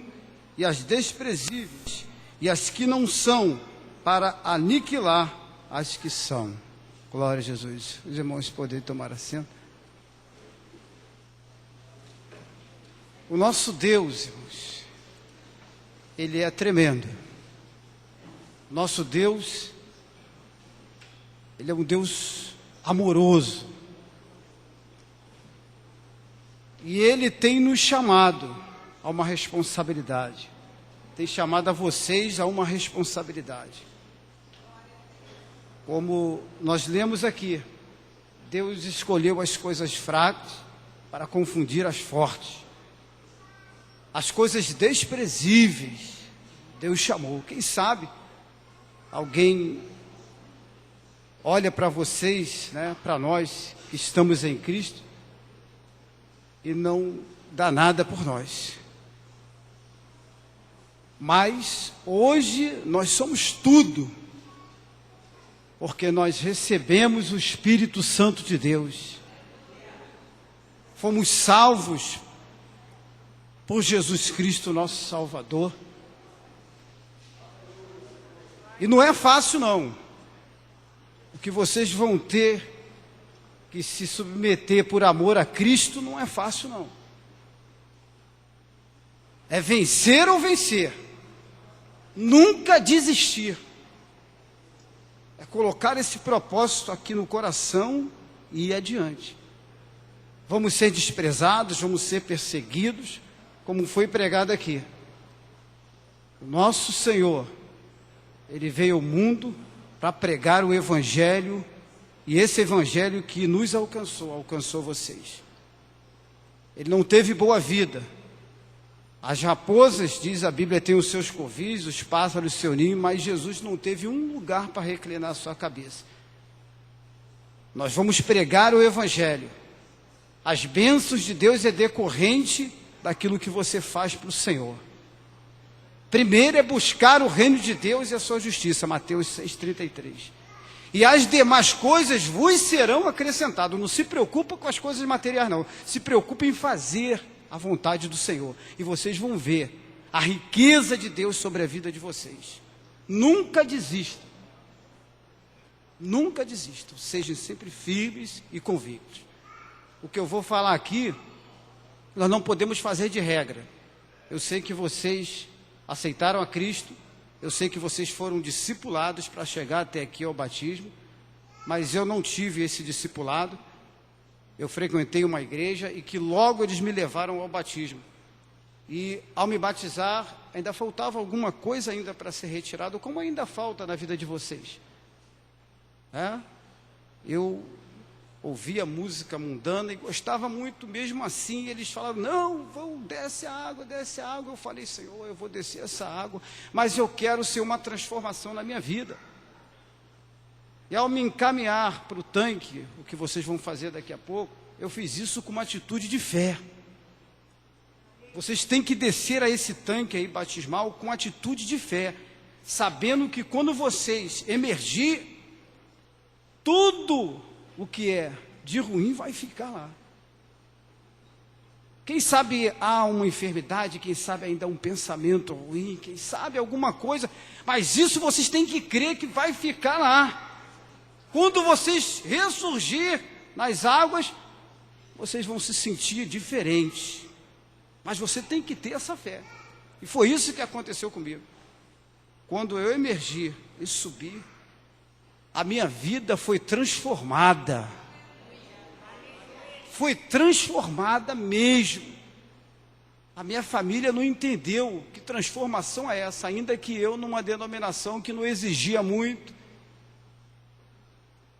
e as desprezíveis e as que não são para aniquilar as que são. Glória a Jesus. Os irmãos podem tomar assento. O nosso Deus, irmãos, Ele é tremendo. Nosso Deus, Ele é um Deus amoroso. E Ele tem nos chamado a uma responsabilidade. Tem chamado a vocês a uma responsabilidade. Como nós lemos aqui, Deus escolheu as coisas fracas para confundir as fortes. As coisas desprezíveis, Deus chamou. Quem sabe alguém olha para vocês, né, para nós que estamos em Cristo, e não dá nada por nós. Mas hoje nós somos tudo, porque nós recebemos o Espírito Santo de Deus. Fomos salvos por Jesus Cristo, nosso Salvador. E não é fácil, não. O que vocês vão ter que se submeter por amor a Cristo não é fácil, não. É vencer ou vencer. Nunca desistir. É colocar esse propósito aqui no coração e ir adiante. Vamos ser desprezados, vamos ser perseguidos, como foi pregado aqui. O nosso Senhor, Ele veio ao mundo para pregar o Evangelho, e esse Evangelho que nos alcançou vocês. Ele não teve boa vida. As raposas, diz a Bíblia, têm os seus covis, os pássaros o seu ninho, mas Jesus não teve um lugar para reclinar a sua cabeça. Nós vamos pregar o Evangelho. As bênçãos de Deus é decorrente daquilo que você faz para o Senhor. Primeiro é buscar o reino de Deus e a sua justiça, Mateus 6,33. E as demais coisas vos serão acrescentadas. Não se preocupa com as coisas materiais, não. Se preocupe em fazer a vontade do Senhor. E vocês vão ver a riqueza de Deus sobre a vida de vocês. Nunca desistam. Nunca desistam. Sejam sempre firmes e convictos. O que eu vou falar aqui, nós não podemos fazer de regra. Eu sei que vocês aceitaram a Cristo. Eu sei que vocês foram discipulados para chegar até aqui ao batismo, mas eu não tive esse discipulado. Eu frequentei uma igreja e que logo eles me levaram ao batismo. E ao me batizar, ainda faltava alguma coisa ainda para ser retirado, como ainda falta na vida de vocês. Eu ouvia música mundana e gostava muito, mesmo assim, eles falavam, não, desce a água. Eu falei, Senhor, eu vou descer essa água, mas eu quero ser uma transformação na minha vida. E ao me encaminhar para o tanque, o que vocês vão fazer daqui a pouco, eu fiz isso com uma atitude de fé. Vocês têm que descer a esse tanque aí batismal com atitude de fé, sabendo que quando vocês emergir, tudo o que é de ruim vai ficar lá. Quem sabe há uma enfermidade, quem sabe ainda um pensamento ruim, quem sabe alguma coisa, mas isso vocês têm que crer que vai ficar lá. Quando vocês ressurgir nas águas, vocês vão se sentir diferentes. Mas você tem que ter essa fé. E foi isso que aconteceu comigo. Quando eu emergi e subi, a minha vida foi transformada. Foi transformada mesmo. A minha família não entendeu que transformação é essa, ainda que eu numa denominação que não exigia muito.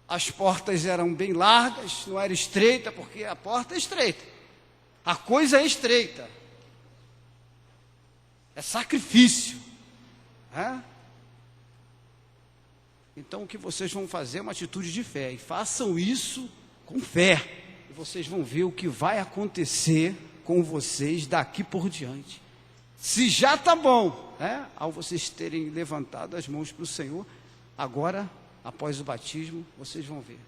As portas eram bem largas, não era estreita, porque a porta é estreita. A coisa é estreita. É sacrifício. Então o que vocês vão fazer é uma atitude de fé. E façam isso com fé. E vocês vão ver o que vai acontecer com vocês daqui por diante. Se já está bom, ao vocês terem levantado as mãos para o Senhor, agora, após o batismo, vocês vão ver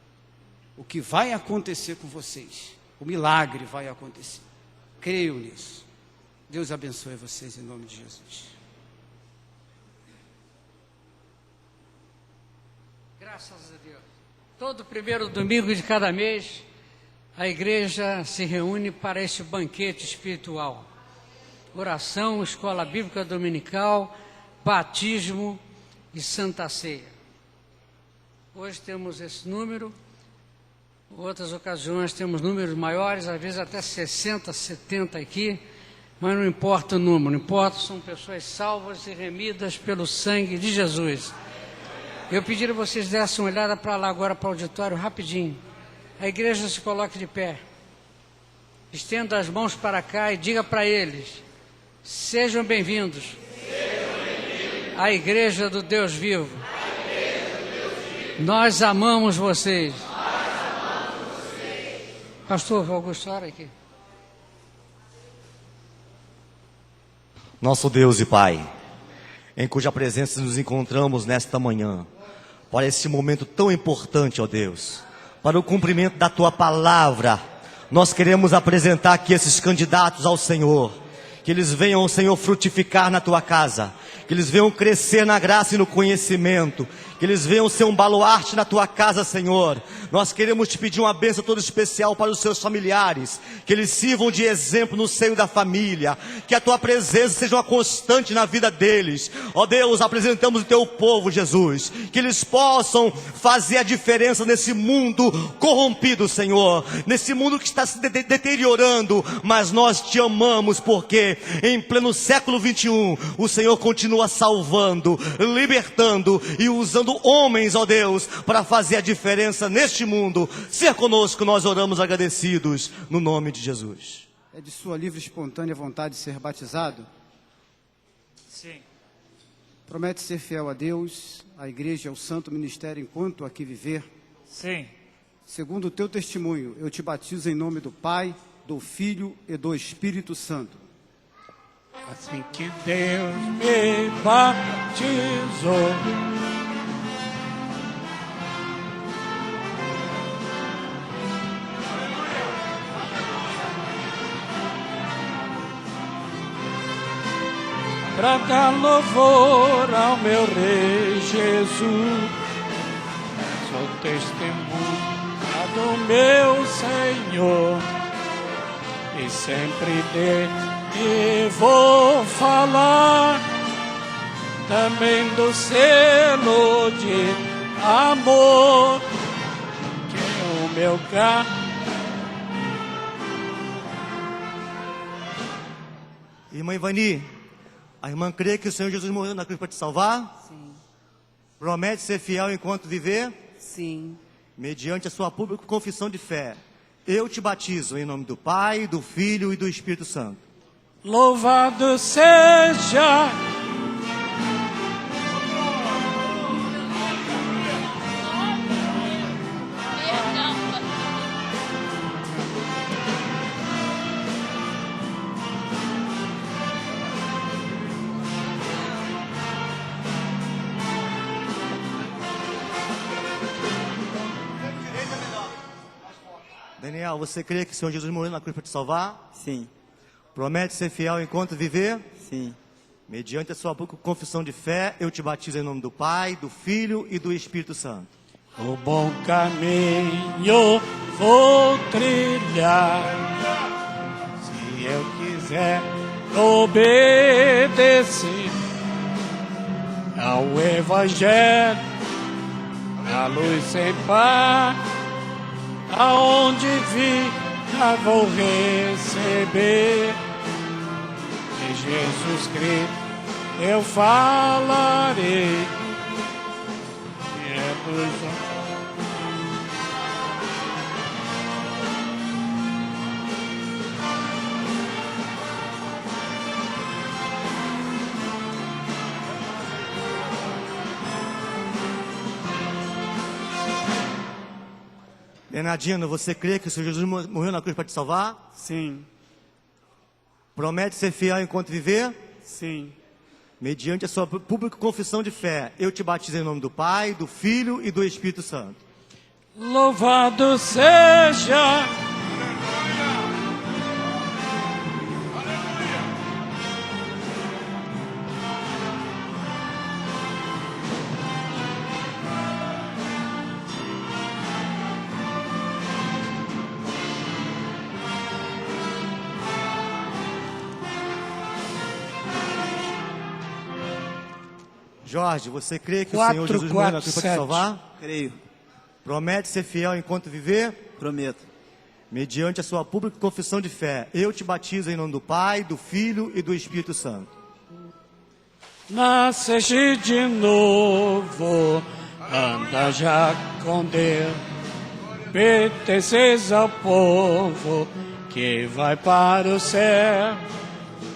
o que vai acontecer com vocês. O milagre vai acontecer. Creio nisso. Deus abençoe vocês em nome de Jesus. Graças a Deus. Todo primeiro domingo de cada mês, a igreja se reúne para esse banquete espiritual. Oração, escola bíblica dominical, batismo e santa ceia. Hoje temos esse número. Outras ocasiões temos números maiores, às vezes até 60, 70 aqui. Mas não importa o número, não importa, são pessoas salvas e remidas pelo sangue de Jesus. Eu pediria que vocês dessem uma olhada para lá agora, para o auditório, rapidinho. A igreja se coloque de pé. Estenda as mãos para cá e diga para eles: sejam bem-vindos à igreja do Deus vivo. Nós amamos vocês. Pastor Augusto, ora aqui. Nosso Deus e Pai, em cuja presença nos encontramos nesta manhã, para esse momento tão importante, ó Deus, para o cumprimento da Tua palavra, nós queremos apresentar aqui esses candidatos ao Senhor, que eles venham, Senhor, frutificar na Tua casa, que eles venham crescer na graça e no conhecimento, que eles venham ser um baluarte na Tua casa, Senhor. Nós queremos Te pedir uma bênção toda especial para os seus familiares, que eles sirvam de exemplo no seio da família, que a Tua presença seja uma constante na vida deles. Ó Deus, apresentamos o Teu povo, Jesus, que eles possam fazer a diferença nesse mundo corrompido, Senhor, nesse mundo que está se deteriorando, mas nós Te amamos porque em pleno século 21, o Senhor continua salvando, libertando e usando homens, ó Deus, para fazer a diferença neste mundo. Ser conosco, nós oramos agradecidos, no nome de Jesus. É de sua livre e espontânea vontade de ser batizado? Sim. Promete ser fiel a Deus, à igreja e ao santo ministério enquanto aqui viver? Sim. Segundo o teu testemunho, eu te batizo em nome do Pai, do Filho e do Espírito Santo. Assim que Deus me batizou, pra dar louvor ao meu Rei Jesus, sou testemunha do meu Senhor, e sempre e vou falar também do selo de amor que o meu carro. Irmã Ivani, a irmã crê que o Senhor Jesus morreu na cruz para te salvar? Sim. Promete ser fiel enquanto viver? Sim. Mediante a sua pública confissão de fé, eu te batizo em nome do Pai, do Filho e do Espírito Santo. Louvado seja Daniel, você crê que o Senhor Jesus morreu na cruz para te salvar? Sim. Promete ser fiel enquanto viver? Sim. Mediante a sua confissão de fé, eu te batizo em nome do Pai, do Filho e do Espírito Santo. o bom caminho vou trilhar, se eu quiser obedecer ao Evangelho, da luz sem par, aonde vida vou receber. De Jesus Cristo eu falarei. E é dos Bernardino, você crê que o Senhor Jesus morreu na cruz para te salvar? Sim, Promete ser fiel enquanto viver? sim. Mediante a sua pública confissão de fé, eu te batizo em nome do Pai, do Filho e do Espírito Santo. Louvado seja Jorge, você crê que o Senhor Jesus morreu na cruz para te 447. salvar? Creio, Promete ser fiel enquanto viver? prometo. Mediante a sua pública confissão de fé, eu te batizo em nome do Pai, do Filho e do Espírito Santo. nasceste de novo, anda já com Deus, pertences ao povo que vai para o céu,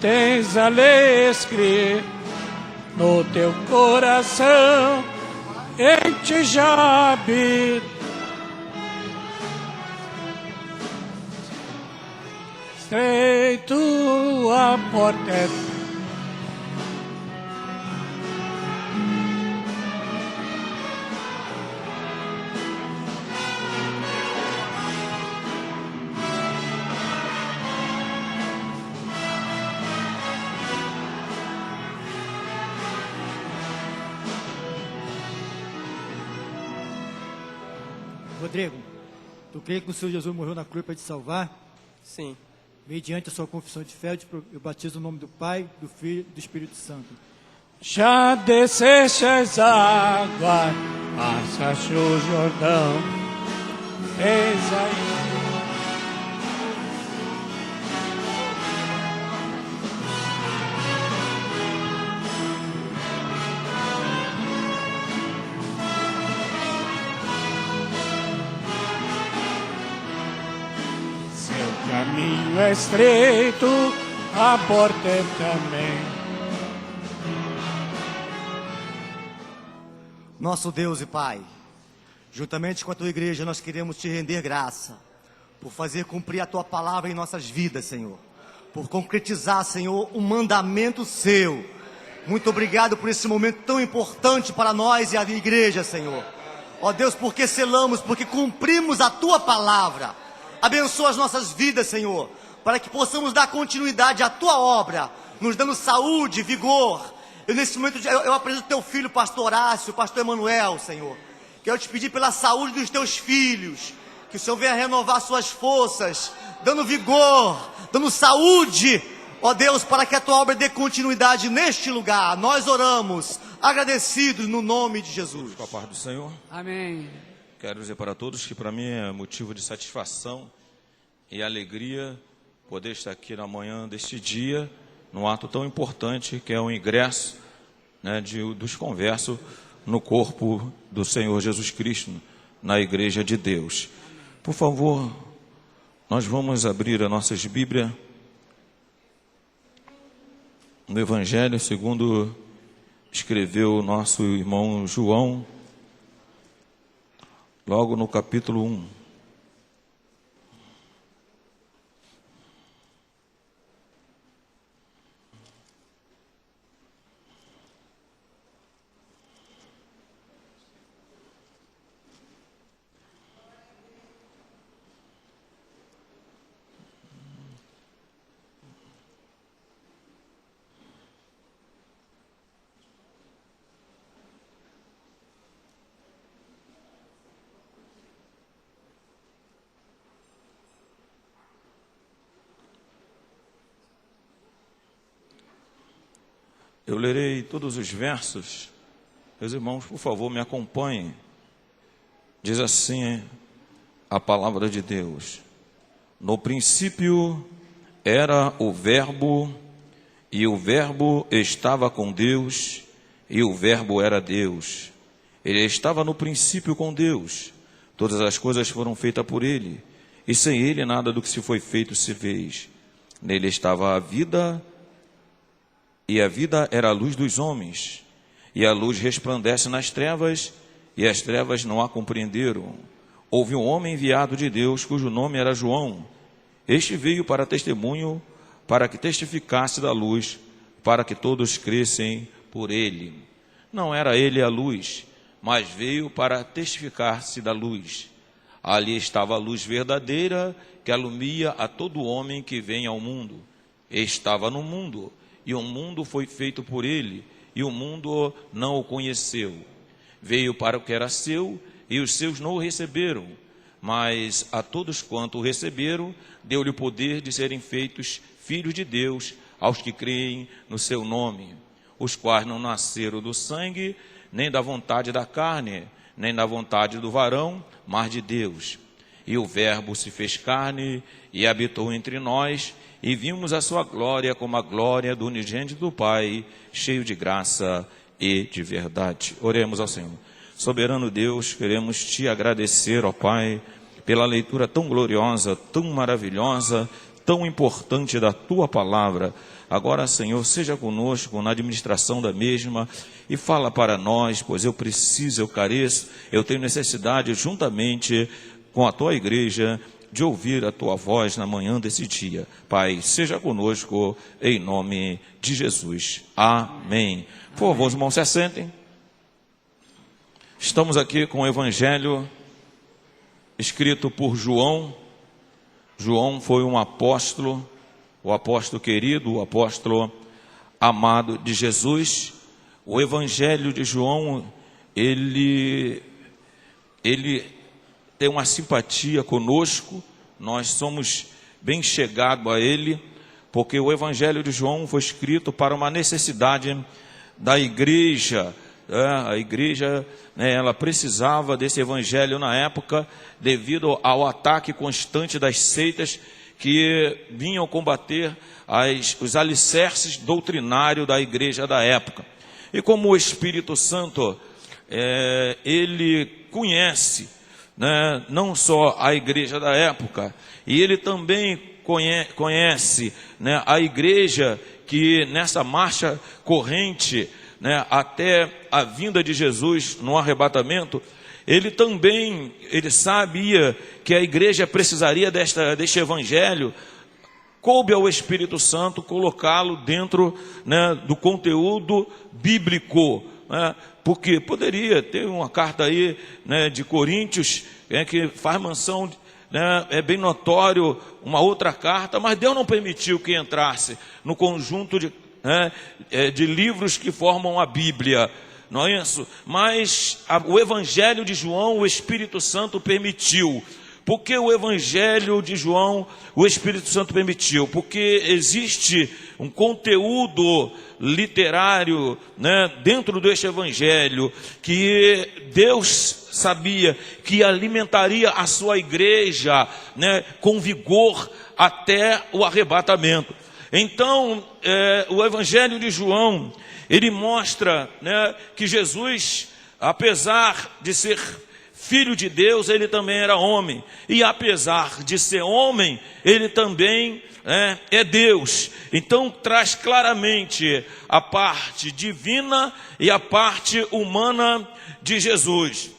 tens a lei escrita no teu coração, em ti já habita. Estreito a porta é Rodrigo, tu crê que o Senhor Jesus morreu na cruz para te salvar? Sim, Mediante a sua confissão de fé, eu batizo o nome do Pai, do Filho e do Espírito Santo. já desceste as águas, passaste o Jordão, eis aí. Seu caminho é estreito, a porta é também. Nosso Deus e Pai, juntamente com a tua igreja, nós queremos te render graça por fazer cumprir a tua palavra em nossas vidas, Senhor, por concretizar, Senhor, um mandamento seu. Muito obrigado por esse momento tão importante para nós e a igreja, Senhor. Ó Deus, porque selamos, porque cumprimos a tua palavra. Abençoa as nossas vidas, Senhor, para que possamos dar continuidade à tua obra, nos dando saúde, vigor. Eu nesse momento, eu apresento teu filho, pastor Horácio, pastor Emanuel, Senhor. Quero te pedir pela saúde dos teus filhos, que o Senhor venha renovar suas forças, dando vigor, dando saúde, ó Deus, para que a tua obra dê continuidade neste lugar. Nós oramos, agradecidos no nome de Jesus. Com a paz do Senhor, Amém. quero dizer para todos que para mim é motivo de satisfação e alegria poder estar aqui na manhã deste dia, num ato tão importante que é o ingresso, né, dos conversos no corpo do Senhor Jesus Cristo, na Igreja de Deus. Por favor, nós vamos abrir as nossas Bíblias no Evangelho segundo escreveu o nosso irmão João, logo no capítulo 1. Eu lerei todos os versos. Meus irmãos, por favor, me acompanhem Diz assim a palavra de Deus: no princípio era o Verbo, e o Verbo estava com Deus, e o Verbo era Deus. Ele estava no princípio com Deus. Todas as coisas foram feitas por ele, e sem ele nada do que se foi feito se fez. Nele estava a vida, e a vida era a luz dos homens. E a luz resplandece nas trevas, e as trevas não a compreenderam. Houve um homem enviado de Deus, cujo nome era João. Este veio para testemunho, para que testificasse da luz, para que todos crescem por ele. Não era ele a luz, mas veio para testificar-se da luz. Ali estava a luz verdadeira, que alumia a todo homem que vem ao mundo. Estava no mundo, e o mundo foi feito por ele, e o mundo não o conheceu. Veio para o que era seu, e os seus não o receberam. Mas a todos quanto o receberam, deu-lhe o poder de serem feitos filhos de Deus, aos que creem no seu nome, os quais não nasceram do sangue, nem da vontade da carne, nem da vontade do varão, mas de Deus. E o Verbo se fez carne e habitou entre nós, e vimos a sua glória como a glória do unigênito do Pai, cheio de graça e de verdade. Oremos ao Senhor. Soberano Deus, queremos te agradecer, ó Pai, pela leitura tão gloriosa, tão maravilhosa, tão importante da tua palavra. Agora, Senhor, seja conosco na administração da mesma e fala para nós, pois eu preciso, eu careço, eu tenho necessidade, juntamente com a tua igreja, de ouvir a tua voz na manhã desse dia. Pai, seja conosco, em nome de Jesus. Amém. Por favor, os irmãos, se assentem. Estamos aqui com o Evangelho escrito por João. João foi um apóstolo, o apóstolo querido, o apóstolo amado de Jesus. O Evangelho de João, ele tem uma simpatia conosco, nós somos bem chegados a ele, porque o Evangelho de João foi escrito para uma necessidade da igreja. A igreja, ela precisava desse evangelho na época, devido ao ataque constante das seitas que vinham combater os alicerces doutrinários da igreja da época. E como o Espírito Santo, ele conhece, não só a igreja da época, e ele também conhece, a igreja que nessa marcha corrente, até a vinda de Jesus no arrebatamento, ele sabia que a igreja precisaria deste evangelho. Coube ao Espírito Santo colocá-lo dentro, do conteúdo bíblico, porque poderia ter uma carta aí, de Coríntios, que faz menção, é bem notório, uma outra carta, mas Deus não permitiu que entrasse no conjunto de livros que formam a Bíblia, não é isso? Mas o Evangelho de João, o Espírito Santo permitiu. Por que o Evangelho de João, o Espírito Santo permitiu? Porque existe um conteúdo literário, dentro deste Evangelho, que Deus sabia que alimentaria a sua igreja, com vigor até o arrebatamento. Então, o Evangelho de João, ele mostra, que Jesus, apesar de ser filho de Deus, ele também era homem. E apesar de ser homem, ele também é Deus. Então, traz claramente a parte divina e a parte humana de Jesus.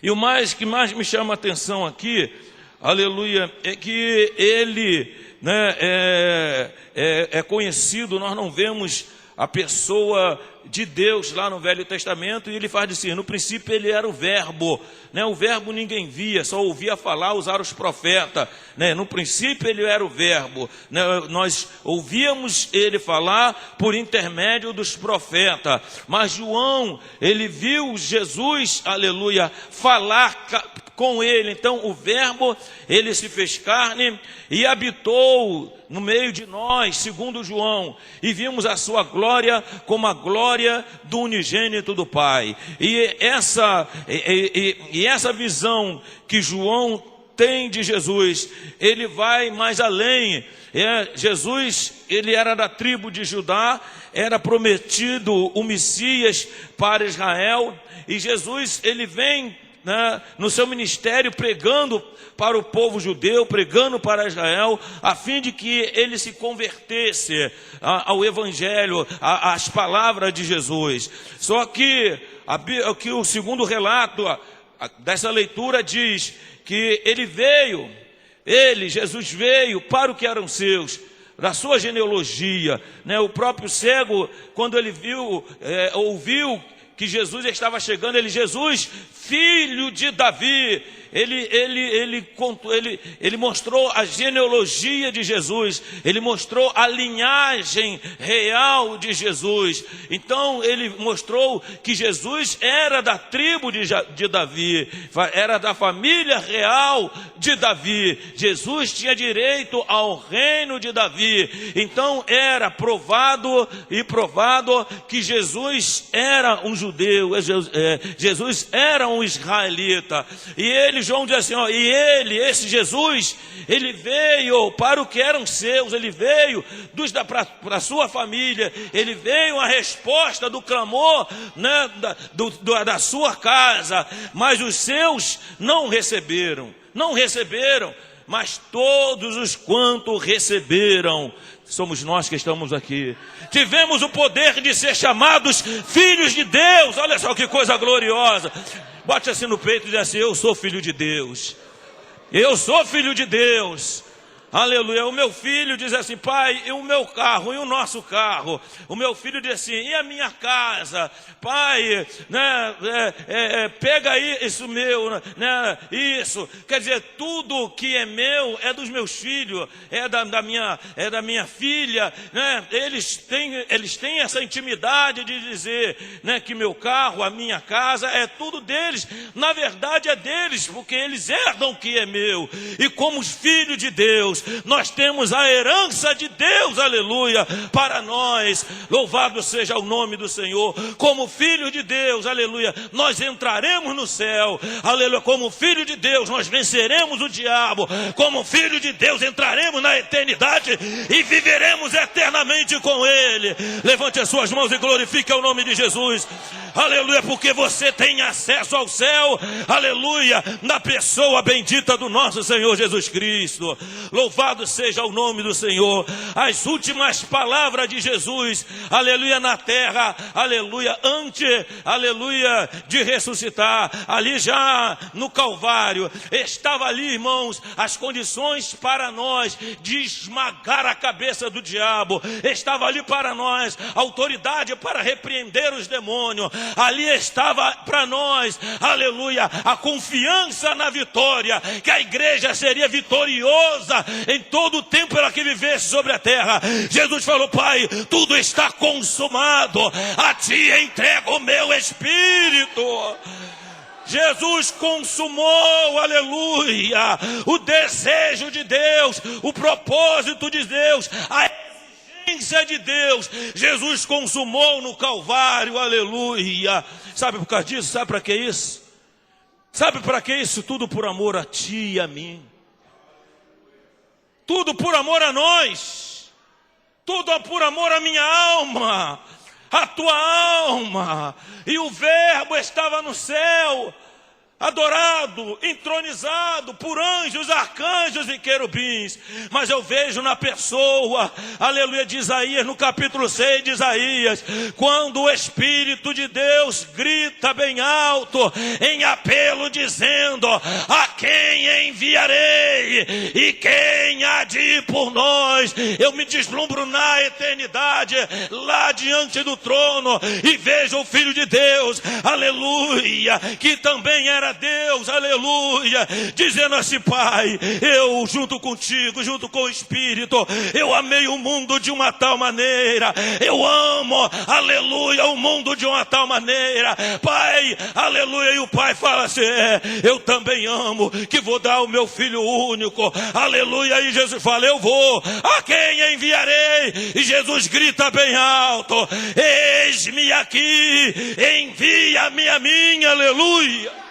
E o que mais me chama a atenção aqui, aleluia, é que ele é conhecido, nós não vemos a pessoa de Deus lá no Velho Testamento, e ele faz dizer, no princípio ele era o Verbo, o Verbo ninguém via, só ouvia falar, usar os profetas, no princípio ele era o Verbo, nós ouvíamos ele falar por intermédio dos profetas, mas João, ele viu Jesus, aleluia, falar com ele. Então o verbo, ele se fez carne e habitou no meio de nós, segundo João, e vimos a sua glória como a glória do unigênito do Pai. E essa visão que João tem de Jesus, ele vai mais além. Jesus, ele era da tribo de Judá, era prometido o Messias para Israel, e Jesus, ele vem, né, no seu ministério pregando para o povo judeu, pregando para Israel, a fim de que ele se convertesse ao evangelho, às palavras de Jesus. Só que o segundo relato dessa leitura diz que Jesus veio para o que eram seus, da sua genealogia, né? O próprio cego, quando ele ouviu que Jesus estava chegando, Jesus, filho de Davi, ele mostrou a genealogia de Jesus, ele mostrou a linhagem real de Jesus. Então ele mostrou que Jesus era da tribo de Davi, era da família real de Davi. Jesus tinha direito ao reino de Davi. Então era provado que Jesus era um judeu, Jesus era um israelita. E João diz assim, esse Jesus, ele veio para o que eram seus, ele veio para a sua família, ele veio a resposta do clamor, né, da sua casa, mas os seus não receberam, mas todos os quanto receberam, somos nós que estamos aqui, tivemos o poder de ser chamados filhos de Deus. Olha só que coisa gloriosa. Bote assim no peito e diz assim: eu sou filho de Deus. Eu sou filho de Deus. Aleluia. O meu filho diz assim: pai, e o meu carro, e o nosso carro? O meu filho diz assim: e a minha casa? Pai, né, pega aí isso meu, né, isso. Quer dizer, tudo que é meu é dos meus filhos, é da minha filha, né? Eles têm essa intimidade de dizer, né, que meu carro, a minha casa, é tudo deles. Na verdade é deles, porque eles herdam o que é meu. E como os filhos de Deus, nós temos a herança de Deus, aleluia, para nós. Louvado seja o nome do Senhor. Como filho de Deus, aleluia, nós entraremos no céu, aleluia. Como filho de Deus, nós venceremos o diabo. Como filho de Deus, entraremos na eternidade e viveremos eternamente com Ele. Levante as suas mãos e glorifique o nome de Jesus, aleluia, porque você tem acesso ao céu, aleluia, na pessoa bendita do nosso Senhor Jesus Cristo. Louvado seja o nome do Senhor. As últimas palavras de Jesus, aleluia, na terra, aleluia, aleluia, de ressuscitar, ali já no Calvário, estava ali, irmãos, as condições para nós de esmagar a cabeça do diabo, estava ali para nós autoridade para repreender os demônios, ali estava para nós, aleluia, a confiança na vitória, que a igreja seria vitoriosa em todo o tempo ela que vivesse sobre a terra. Jesus falou: pai, tudo está consumado, a ti entrego o meu espírito. Jesus consumou, aleluia, o desejo de Deus, o propósito de Deus, a exigência de Deus. Jesus consumou no Calvário, aleluia. Sabe por causa disso? Sabe para que isso? Sabe para que isso? Tudo por amor a ti e a mim. Tudo por amor a nós. Tudo por amor à minha alma, a tua alma. E o Verbo estava no céu, adorado, entronizado por anjos, arcanjos e querubins. Mas eu vejo na pessoa, aleluia, de Isaías, no capítulo 6 de Isaías, quando o Espírito de Deus grita bem alto, em apelo, dizendo: a quem enviarei? E quem há de ir por nós? Eu me deslumbro na eternidade, lá diante do trono, e vejo o Filho de Deus, aleluia, que também era a Deus, aleluia, dizendo assim: Pai, eu junto contigo, junto com o Espírito, eu amei o mundo de uma tal maneira, eu amo, aleluia, o mundo de uma tal maneira, Pai, aleluia. E o Pai fala assim: eu também amo, que vou dar o meu Filho único, aleluia. E Jesus fala: eu vou, a quem enviarei? E Jesus grita bem alto: eis-me aqui, envia-me a mim, aleluia.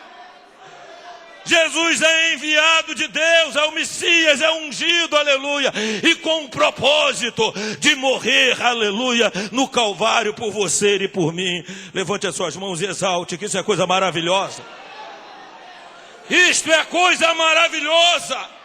Jesus é enviado de Deus, é o Messias, é ungido, aleluia, e com o propósito de morrer, aleluia, no Calvário por você e por mim. Levante as suas mãos e exalte, que isso é coisa maravilhosa. Isto é coisa maravilhosa.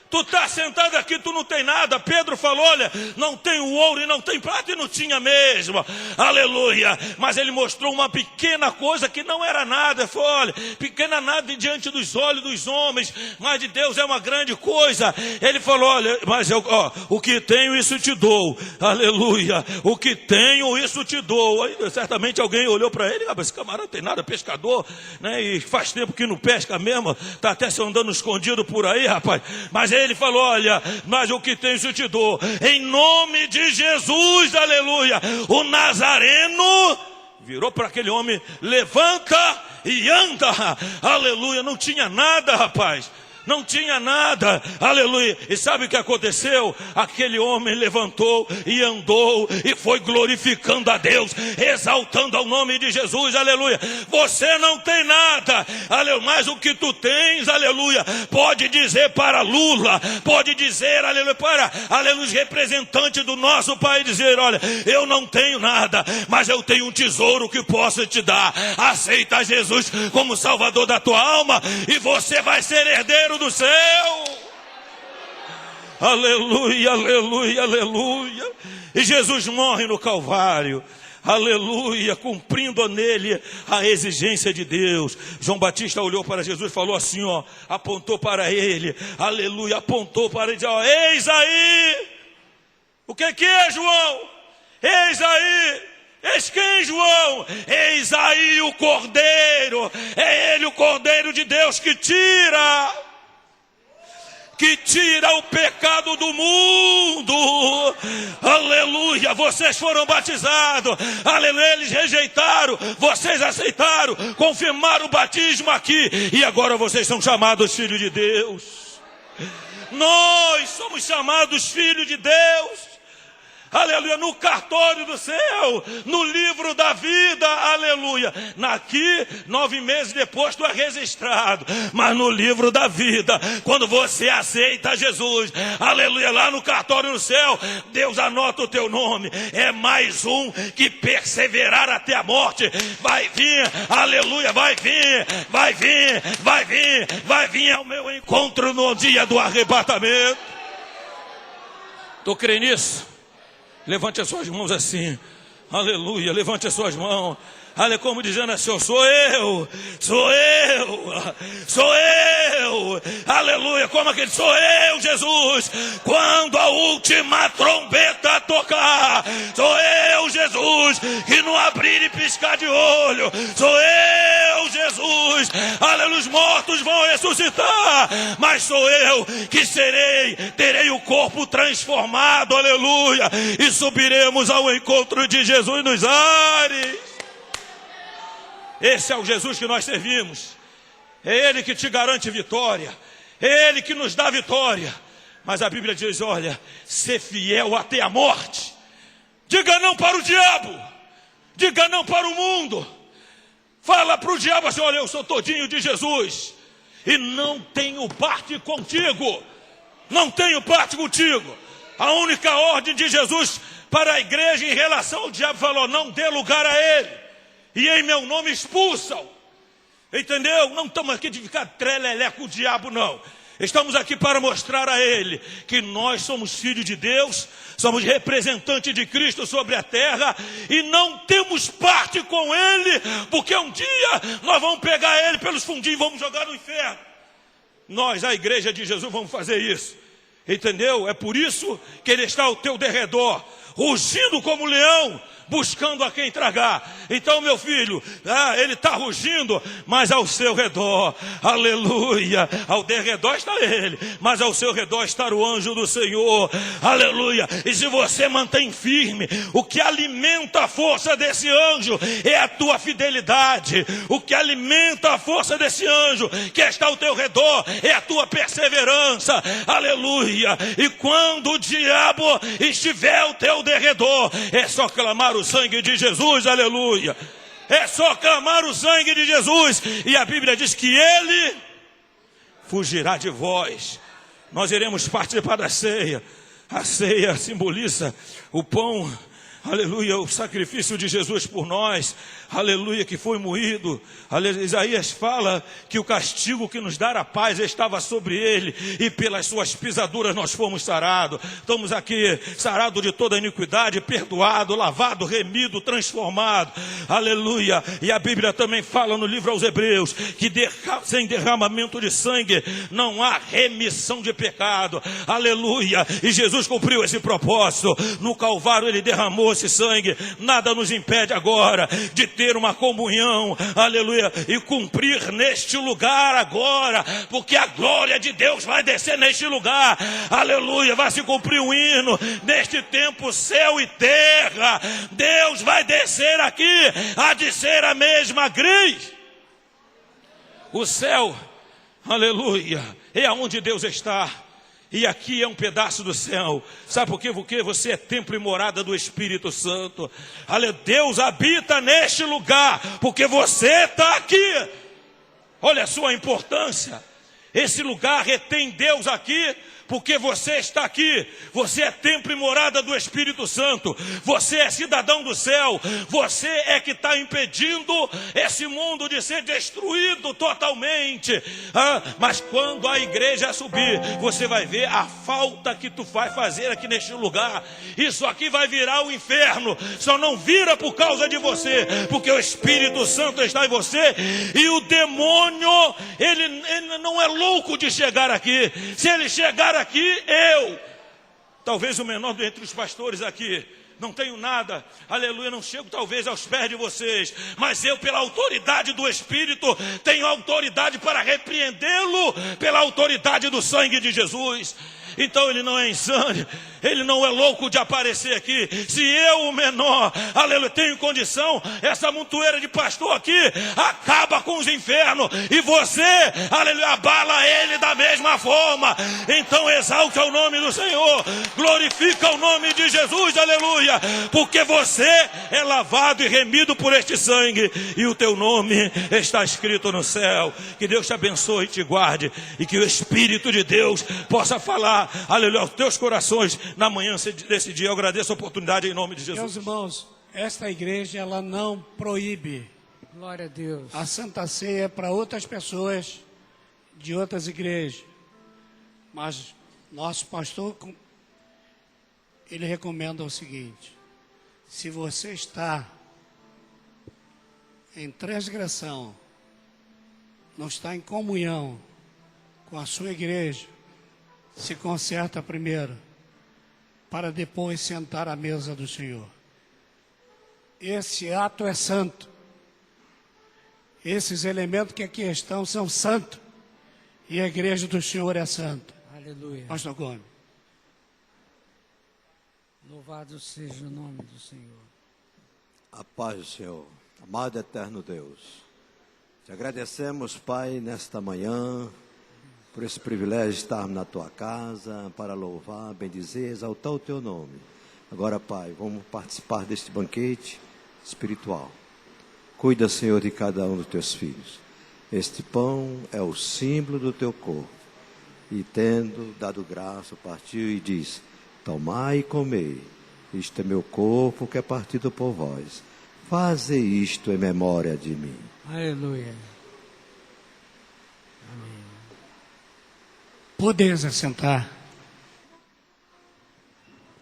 Tu está sentado aqui, tu não tem nada. Pedro falou: olha, não tenho ouro e não tenho prata, e não tinha mesmo, aleluia. Mas ele mostrou uma pequena coisa que não era nada. Ele falou: olha, pequena nada diante dos olhos dos homens, mas de Deus é uma grande coisa. Ele falou: olha, mas eu, o que tenho, isso te dou, aleluia. O que tenho, isso te dou. Aí certamente alguém olhou para ele: esse camarada não tem nada, pescador, né? E faz tempo que não pesca mesmo, está até se andando escondido por aí, rapaz. Mas ele falou: olha, mas o que tens eu te dou, em nome de Jesus, aleluia. O Nazareno virou para aquele homem: levanta e anda, aleluia. Não tinha nada, rapaz, não tinha nada, aleluia. E sabe o que aconteceu? Aquele homem levantou e andou e foi glorificando a Deus, exaltando ao nome de Jesus, aleluia. Você não tem nada, aleluia, mas o que tu tens, aleluia, pode dizer para Lula, pode dizer, aleluia, para, aleluia, os representantes do nosso país, dizer: olha, eu não tenho nada, mas eu tenho um tesouro que posso te dar. Aceita Jesus como Salvador da tua alma e você vai ser herdeiro do céu, aleluia, aleluia, aleluia. E Jesus morre no Calvário, aleluia, cumprindo nele a exigência de Deus. João Batista olhou para Jesus e falou assim, apontou para ele, aleluia, apontou para ele, eis aí. O que é, João? Eis aí. Eis quem, João? Eis aí o Cordeiro. É ele, o Cordeiro de Deus, que tira o pecado do mundo, aleluia. Vocês foram batizados, aleluia, eles rejeitaram, vocês aceitaram, confirmaram o batismo aqui, e agora vocês são chamados filhos de Deus. Nós somos chamados filhos de Deus, aleluia, no cartório do céu, no livro da vida, aleluia. Aqui, 9 meses depois, tu é registrado, mas no livro da vida, quando você aceita Jesus, aleluia, lá no cartório do céu, Deus anota o teu nome. É mais um que perseverar até a morte. Vai vir, aleluia, vai vir, vai vir, vai vir, vai vir ao meu encontro no dia do arrebatamento. Tu crê nisso? Levante as suas mãos assim, aleluia, levante as suas mãos, aleluia, como dizendo assim: sou eu, aleluia, como aquele: sou eu, Jesus, quando a última trombeta tocar, sou eu, Jesus, que não abrir e piscar de olho, sou eu, Jesus, aleluia, os mortos vão ressuscitar, mas sou eu que terei o corpo transformado, aleluia, e subiremos ao encontro de Jesus nos ares. Esse é o Jesus que nós servimos. É Ele que te garante vitória, é Ele que nos dá vitória. Mas a Bíblia diz: olha, ser fiel até a morte. Diga não para o diabo, diga não para o mundo. Fala para o diabo assim: olha, eu sou todinho de Jesus e não tenho parte contigo, não tenho parte contigo. A única ordem de Jesus para a igreja em relação ao diabo, falou: não dê lugar a ele, e em meu nome expulsam. Entendeu? Não estamos aqui de ficar trelelé com o diabo, não. Estamos aqui para mostrar a ele que nós somos filhos de Deus, somos representantes de Cristo sobre a terra e não temos parte com ele, porque um dia nós vamos pegar ele pelos fundinhos e vamos jogar no inferno. Nós, a igreja de Jesus, vamos fazer isso. Entendeu? É por isso que ele está ao teu derredor, rugindo como leão, buscando a quem tragar. Então, meu filho, ele está rugindo, mas ao seu redor, aleluia, ao derredor está ele, mas ao seu redor está o anjo do Senhor, aleluia. E se você mantém firme, o que alimenta a força desse anjo é a tua fidelidade. O que alimenta a força desse anjo que está ao teu redor é a tua perseverança, aleluia. E quando o diabo estiver ao teu derredor, é só clamar o sangue de Jesus, aleluia. É só clamar o sangue de Jesus, e a Bíblia diz que ele fugirá de vós. Nós iremos participar da ceia. A ceia simboliza o pão, aleluia, o sacrifício de Jesus por nós, aleluia, que foi moído. Isaías fala que o castigo que nos dá a paz estava sobre ele, e pelas suas pisaduras nós fomos sarados. Estamos aqui sarados de toda iniquidade, perdoado, lavado, remido, transformado, aleluia. E a Bíblia também fala no livro aos Hebreus que sem derramamento de sangue não há remissão de pecado, aleluia. E Jesus cumpriu esse propósito no Calvário, ele derramou esse sangue. Nada nos impede agora de ter uma comunhão, aleluia, e cumprir neste lugar agora, porque a glória de Deus vai descer neste lugar, aleluia. Vai se cumprir um hino neste tempo, céu e terra. Deus vai descer aqui, há de ser a mesma gris. O céu, aleluia, é onde Deus está. E aqui é um pedaço do céu. Sabe por quê? Porque você é templo e morada do Espírito Santo. Deus habita neste lugar, porque você está aqui. Olha a sua importância. Esse lugar retém Deus aqui, porque você está aqui. Você é templo e morada do Espírito Santo. Você é cidadão do céu. Você é que está impedindo esse mundo de ser destruído totalmente. Mas quando a igreja subir, você vai ver a falta que tu vai fazer aqui neste lugar. Isso aqui vai virar o inferno. Só não vira por causa de você, porque o Espírito Santo está em você. E o demônio, ele não é louco de chegar aqui. Se ele chegar aqui, talvez o menor dentre os pastores aqui, não tenho nada, aleluia, não chego talvez aos pés de vocês, mas eu, pela autoridade do Espírito, tenho autoridade para repreendê-lo, pela autoridade do sangue de Jesus. Então ele não é insano, ele não é louco de aparecer aqui. Se eu, o menor, aleluia, tenho condição, essa montoeira de pastor aqui acaba com os infernos, e você, aleluia, abala ele da mesma forma. Então exalta o nome do Senhor, glorifica o nome de Jesus, aleluia, porque você é lavado e remido por este sangue, e o teu nome está escrito no céu. Que Deus te abençoe e te guarde, e que o Espírito de Deus possa falar, aleluia, aos teus corações na manhã desse dia. Eu agradeço a oportunidade em nome de Jesus. Meus irmãos, esta igreja, ela não proíbe, Glória a Deus, a Santa Ceia para outras pessoas de outras igrejas. Mas nosso pastor, ele recomenda o seguinte: se você está em transgressão, não está em comunhão com a sua igreja, se conserta primeiro, para depois sentar à mesa do Senhor. Esse ato é santo. Esses elementos que aqui estão são santos. E a igreja do Senhor é santa. aleluia. Pastor Gomes. Louvado seja o nome do Senhor. A paz do Senhor, amado eterno Deus. Te agradecemos, Pai, nesta manhã, por esse privilégio de estarmos na tua casa, para louvar, bendizer, exaltar o teu nome. Agora, Pai, vamos participar deste banquete espiritual. Cuida, Senhor, de cada um dos teus filhos. Este pão é o símbolo do teu corpo. E tendo dado graça, partiu e diz: tomai e comei, isto é meu corpo que é partido por vós. Faze isto em memória de mim. Aleluia. Podeis assentar.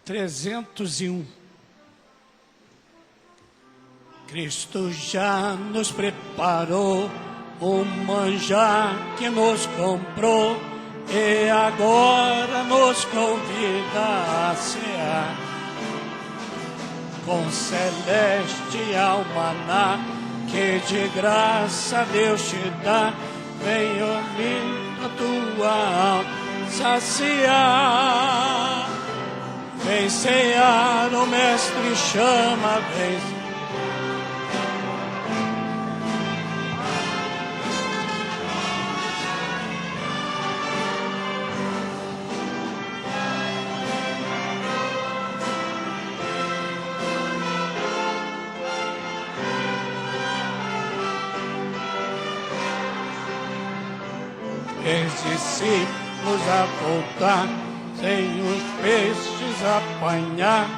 301. Cristo já nos preparou o manjar que nos comprou e agora nos convida a cear. com celestial maná, que de graça Deus te dá. Vem unir a tua alma, saciar. Vem cear, o mestre chama, vem. Os discípulos a voltar, sem os peixes apanhar,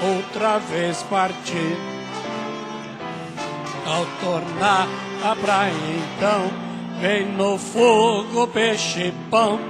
outra vez partir. Ao tornar a praia então, vem no fogo peixe e pão,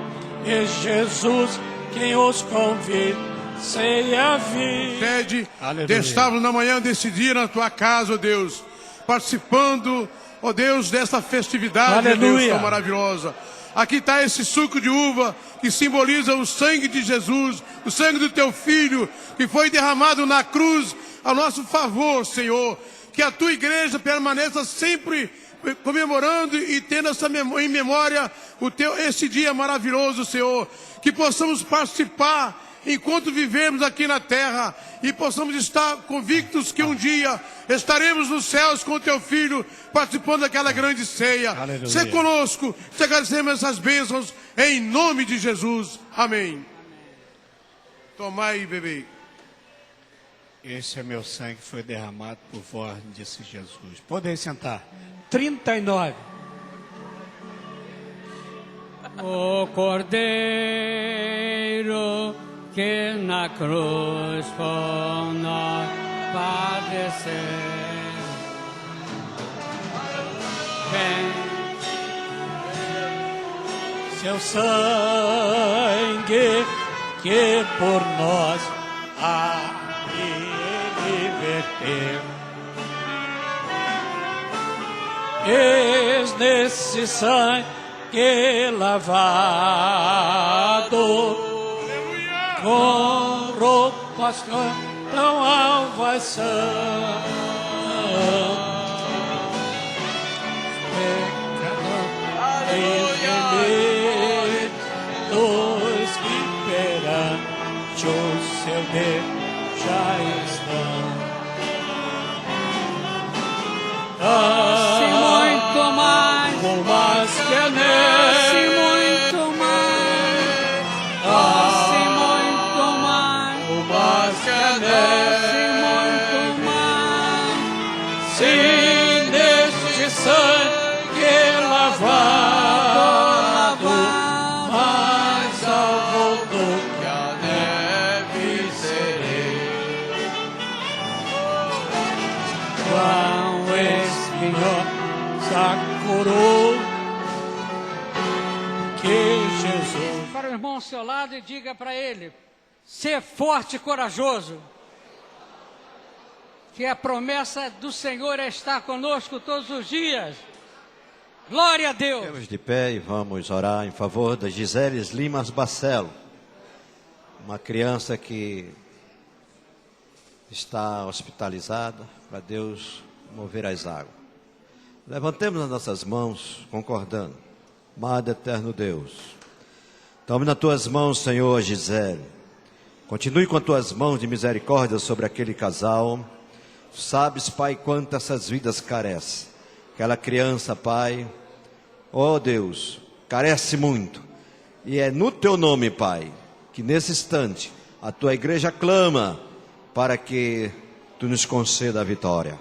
e Jesus quem os convida, ceia vir. Sede, estávamos na manhã desse dia na tua casa, ó Deus, participando, ó Deus, desta festividade, ó Deus, tão maravilhosa. Aqui está esse suco de uva que simboliza o sangue de Jesus, o sangue do teu Filho, que foi derramado na cruz a nosso favor, Senhor. Que a tua igreja permaneça sempre comemorando e tendo em memória esse dia maravilhoso, Senhor. Que possamos participar enquanto vivemos aqui na terra e possamos estar convictos que um dia estaremos nos céus com o teu Filho, participando daquela grande ceia. Aleluia. Sê conosco, te agradecemos essas bênçãos em nome de Jesus. Amém. Tomai e bebei. Esse é meu sangue que foi derramado por vós, disse Jesus. Podem sentar. 39. O Cordeiro que na cruz por nós padeceu, vem. Seu sangue que por nós ele verteu. Eis nesse sangue lavado, com roupas tão alvas são, dos que perante o seu Deus já estão. Se muito mais, com mais que é nele, se muito mais, se muito mais, com mais que é se nele, muito mais, sim, neste sangue lavado, mais alvo do que a neve serei. Quão espinhosa coroa que Jesus. para o irmão ao seu lado e diga para ele: ser forte e corajoso, que a promessa do Senhor é estar conosco todos os dias. Glória a Deus. Ficamos de pé e vamos orar em favor da Gisele Limas Bacelo, uma criança que está hospitalizada, para Deus mover as águas. Levantemos as nossas mãos, concordando. Amado eterno Deus, tome nas tuas mãos, Senhor, Gisele. Continue com as tuas mãos de misericórdia sobre aquele casal. Sabes, Pai, quanto essas vidas carecem. Aquela criança, Pai, ó Deus, carece muito. E é no teu nome, Pai, que nesse instante a tua igreja clama para que tu nos conceda a vitória.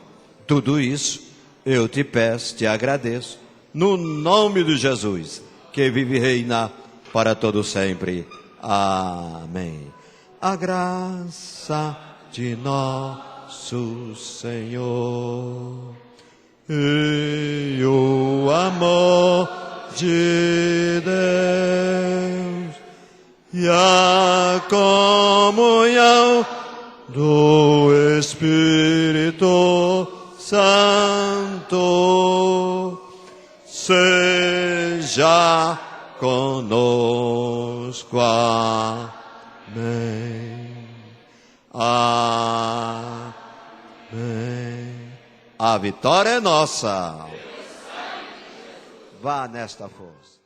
Tudo isso eu te peço, te agradeço, no nome de Jesus, que vive e reina para todo sempre. Amém. A graça de nosso Senhor e o amor de Deus e a comunhão do Espírito Santo seja conosco. Amém. Amém. A vitória é nossa. Vá nesta força.